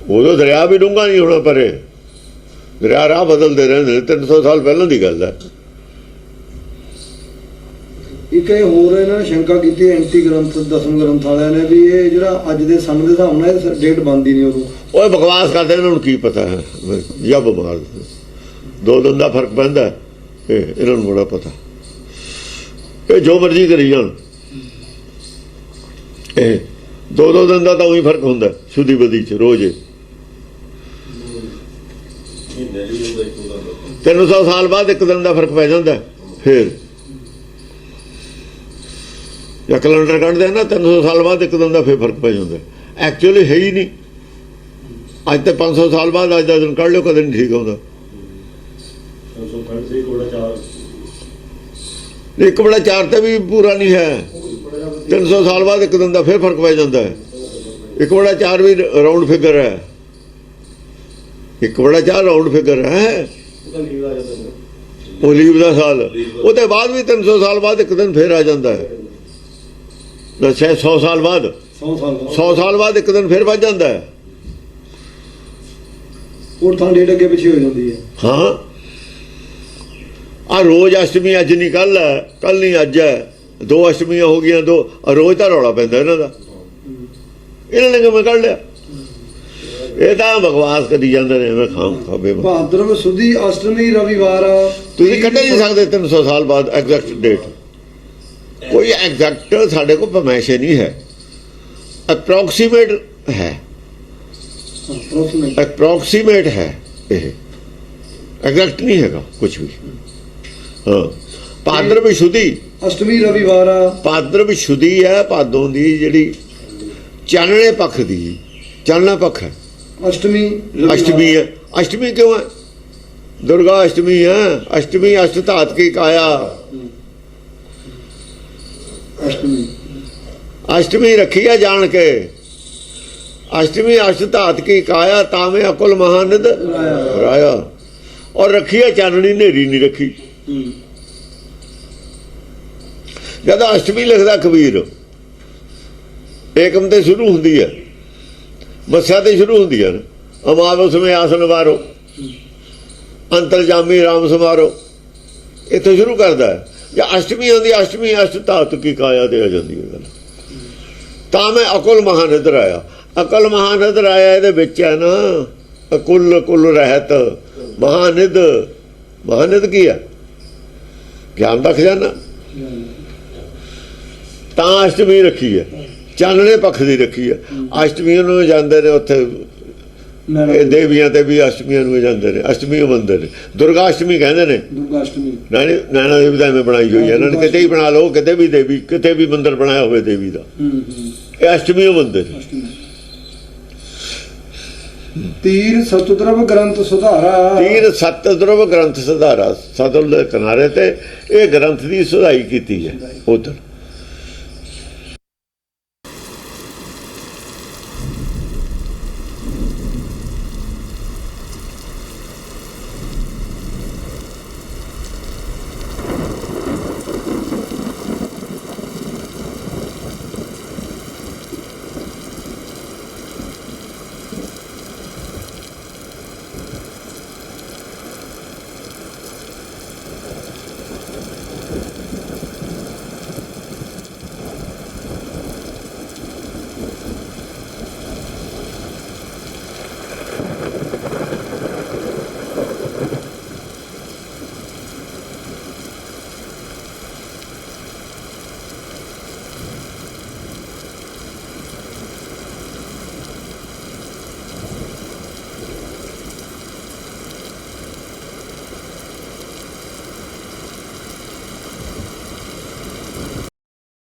ਉਦੋਂ ਦਰਿਆ ਵੀ ਡੂੰਘਾ ਨਹੀਂ ਹੋਣਾ, ਪਰੇ ਦਰਿਆ ਰਾਹ ਬਦਲਦੇ ਰਹਿੰਦੇ। 300 ਸਾਲ ਪਹਿਲਾਂ ਦੀ ਗੱਲ ਹੈ। ਇੱਕ ਇਹ ਹੋਰ ਇਹਨਾਂ ਨੇ ਸ਼ੰਕਾ ਕੀਤੀ ਐਂਟੀ ਗ੍ਰੰਥ ਦਸਮ ਗ੍ਰੰਥ ਵਾਲਿਆਂ ਨੇ ਵੀ ਇਹ ਜਿਹੜਾ ਅੱਜ ਦੇ ਸੰਨ ਦੇ ਹਿਸਾਬ ਨਾਲ ਇਹ ਡੇਟ ਬਣਦੀ ਨਹੀਂ। ਉਦੋਂ ਉਹ ਬਕਵਾਸ ਕਰਦੇ, ਇਹਨਾਂ ਨੂੰ ਕੀ ਪਤਾ ਹੈ ਜਾਂ ਬਿਮਾਰ 2 ਦਿਨ ਦਾ ਫਰਕ ਪੈਂਦਾ, ਇਹਨਾਂ ਨੂੰ ਬੜਾ ਪਤਾ। ਇਹ ਜੋ ਮਰਜ਼ੀ ਕਰੀ ਜਾਣ, ਇਹ 2 ਦਿਨ ਦਾ ਤਾਂ ਉਹੀ ਫਰਕ ਹੁੰਦਾ ਸ਼ੁੱਧੀ ਬਦੀ ਚ ਰੋਜ਼। 300 ਸਾਲ ਬਾਅਦ 1 ਦਿਨ ਦਾ ਫਰਕ ਪੈ ਜਾਂਦਾ। ਫਿਰ ਜਾਂ ਕੈਲੰਡਰ ਕੱਢਦੇ ਨਾ 300 ਸਾਲ ਬਾਅਦ 1 ਦਿਨ ਦਾ ਫਿਰ ਫਰਕ ਪੈ ਜਾਂਦਾ। ਐਕਚੁਅਲੀ ਹੈ ਹੀ ਨਹੀਂ। ਅੱਜ ਤੇ 500 ਸਾਲ ਬਾਅਦ ਅੱਜ ਦਾ ਦਿਨ ਕੱਢ ਲਿਓ, ਕਦੇ ਨਹੀਂ ਠੀਕ ਆਉਂਦਾ। 1/4 ਤੇ ਵੀ ਪੂਰਾ ਨਹੀਂ ਹੈ। 300 ਸਾਲ ਬਾਅਦ 1 ਦਿਨ ਦਾ ਫਿਰ ਫਰਕ ਪੈ ਜਾਂਦਾ ਹੈ। 1/4 ਵੀ ਰਾਉਂਡ ਫਿਗਰ ਹੈ। 1/4 ਰਾਉਂਡ ਫਿਗਰ ਹੈ। ਉਹ ਲੀਵ ਦਾ ਸਾਲ, ਉਹਦੇ ਬਾਅਦ ਵੀ 300 ਸਾਲ ਬਾਅਦ 1 ਦਿਨ ਫਿਰ ਆ ਜਾਂਦਾ ਹੈ। 100 ਸਾਲ ਬਾਅਦ 100 ਸਾਲ ਬਾਅਦ 1 ਦਿਨ ਫਿਰ ਵੱਧ ਜਾਂਦਾ ਹੈ। ਹੋਰ ਥਾਂ ਡੇਟ ਅੱਗੇ ਪਿੱਛੇ ਹੋ ਜਾਂਦੀ ਹੈ। ਹਾਂ ਆ ਰੋਜ਼ ਅਸ਼ਟਮੀ ਅੱਜ ਨਹੀਂ ਕੱਲ ਹੈ, ਕੱਲ ਨਹੀਂ ਅੱਜ ਹੈ। 2 ਅਸ਼ਟਮੀਆਂ ਹੋ ਗਈਆਂ, 2 ਰੋਜ਼ ਤਾਂ ਰੌਲਾ ਪੈਂਦਾ ਇਹਨਾਂ ਦਾ। ਇਹਨਾਂ ਨੇ ਕਿਵੇਂ ਕੱਢ ਲਿਆ? ਇਹ ਤਾਂ ਬਕਵਾਸ ਕਰੀ ਜਾਂਦੇ ਨੇ। ਮੈਂ ਖਾਵੇ ਭਾਦਰਵ ਸੁਦੀ ਅਸ਼ਟਮੀ ਰਵਿਵਾਰ ਤੁਸੀਂ ਕੱਢ ਨਹੀਂ ਸਕਦੇ 300 ਸਾਲ ਬਾਅਦ ਐਗਜ਼ੈਕਟ ਡੇਟ। ਕੋਈ ਐਗਜ਼ੈਕਟ ਸਾਡੇ ਕੋਲ ਪਰਮੇਸ਼ਰ ਨਹੀਂ ਹੈ, ਅਪਰੋਕਸੀਮੇਟ ਹੈ। ਅਪਰੋਕਸੀਮੇਟ ਹੈ, ਇਹ ਐਗਜ਼ੈਕਟ ਨਹੀਂ ਹੈਗਾ ਕੁਝ ਵੀ। ਹਾਂ ਭਾਦਰਵ ਸ਼ੁੱਧੀ ਅਸ਼ਟਮੀ ਰਵਿਵਾਰ ਭਾਦਰਵ ਸ਼ੁੱਧੀ ਹੈ, ਭਾਦੋਂ ਦੀ ਜਿਹੜੀ ਚਾਨਣੇ ਪੱਖ ਦੀ, ਚਾਨਣਾ ਪੱਖ ਹੈ। ਅਸ਼ਟਮੀ ਹੈ। ਅਸ਼ਟਮੀ ਕਿਉਂ ਹੈ? ਦੁਰਗਾ ਅਸ਼ਟਮੀ ਹੈ। ਅਸ਼ਟਮੀ ਅਸ਼ਟ ਧਾਤ ਕੀ ਕਾਇਆ। ਅਸ਼ਟਮੀ ਰੱਖੀ ਹੈ ਜਾਣ ਕੇ। ਅਸ਼ਟਮੀ ਅਸ਼ਟ ਧਾਤ ਕੀ ਕਾਇਆ ਤਾਵੇਂ ਅਕੁਲ ਮਹਾਨਿਦ ਰਾਇਆ। ਔਰ ਰੱਖੀ ਹੈ ਚਾਨਣੀ, ਨੇਰੀ ਨਹੀਂ ਰੱਖੀ। ਜਦ ਅਸ਼ਟਮੀ ਲਿਖਦਾ ਕਬੀਰ, ਏਕਮ ਤੇ ਸ਼ੁਰੂ ਹੁੰਦੀ ਹੈ, ਮੱਸਿਆ ਤੇ ਸ਼ੁਰੂ ਹੁੰਦੀ ਹੈ। ਅਮਾਵਸ ਮੇਂ ਆਸਨ ਵਾਰੋ ਅੰਤਰਜਾਮੀ ਰਾਮ ਸਮਾਰੋ, ਇੱਥੋਂ ਸ਼ੁਰੂ ਕਰਦਾ ਹੈ। ਜਾਂ ਅਸ਼ਟਮੀ ਆਉਂਦੀ, ਅਸ਼ਟਮੀ ਅਸ਼ਟ ਧਾਤ ਕੀ ਕਾਇਆ ਤੇ ਆ ਜਾਂਦੀ ਹੈ ਗੱਲ। ਤਾਂ ਮੈਂ ਅਕਲ ਮਹਾਨਿਦਰ ਆਇਆ। ਅਕਲ ਮਹਾਨਿਦਰ ਆਇਆ ਇਹਦੇ ਵਿੱਚ ਹੈ ਨਾ, ਅਕੁਲ ਕੁਲ ਰਹਿਤ ਮਹਾਨਿਦ। ਮਹਾਨਿਦ ਕੀ ਹੈ? ਗਿਆਨ ਦਾ ਖਜ਼ਾਨਾ। ਤਾਂ ਅਸ਼ਟਮੀ ਰੱਖੀ ਹੈ, ਚਾਨਣੇ ਪੱਖ ਦੀ ਰੱਖੀ ਹੈ। ਅਸ਼ਟਮੀ ਨੂੰ ਜਾਂਦੇ ਨੇ ਉੱਥੇ, ਇਹ ਦੇਵੀਆਂ ਤੇ ਵੀ ਅਸ਼ਟਮੀਆਂ ਨੂੰ ਜਾਂਦੇ ਨੇ, ਅਸ਼ਟਮੀ ਮੰਨਦੇ ਨੇ। ਦੁਰਗਾ ਅਸ਼ਟਮੀ ਕਹਿੰਦੇ ਨੇ। ਨੈਣਾ ਦੇਵੀ ਦਾ ਐਵੇਂ ਬਣਾਈ ਹੋਈ ਹੈ ਇਹਨਾਂ ਨੇ, ਕਿਤੇ ਹੀ ਬਣਾ ਲਓ, ਕਿਤੇ ਵੀ ਦੇਵੀ, ਕਿਤੇ ਵੀ ਮੰਦਿਰ ਬਣਾਇਆ ਹੋਵੇ ਦੇਵੀ ਦਾ, ਇਹ ਅਸ਼ਟਮੀ ਮੰਨਦੇ ਨੇ। ਤੀਰ ਸਤਦਰਵ ਗ੍ਰੰਥ ਸੁਧਾਰਾ। ਤੀਰ ਸਤਦਰਵ ਗ੍ਰੰਥ ਸੁਧਾਰਾ, ਸਤਲੁਜ ਦੇ ਕਿਨਾਰੇ ਤੇ ਇਹ ਗ੍ਰੰਥ ਦੀ ਸੁਧਾਈ ਕੀਤੀ ਹੈ। ਉਧਰ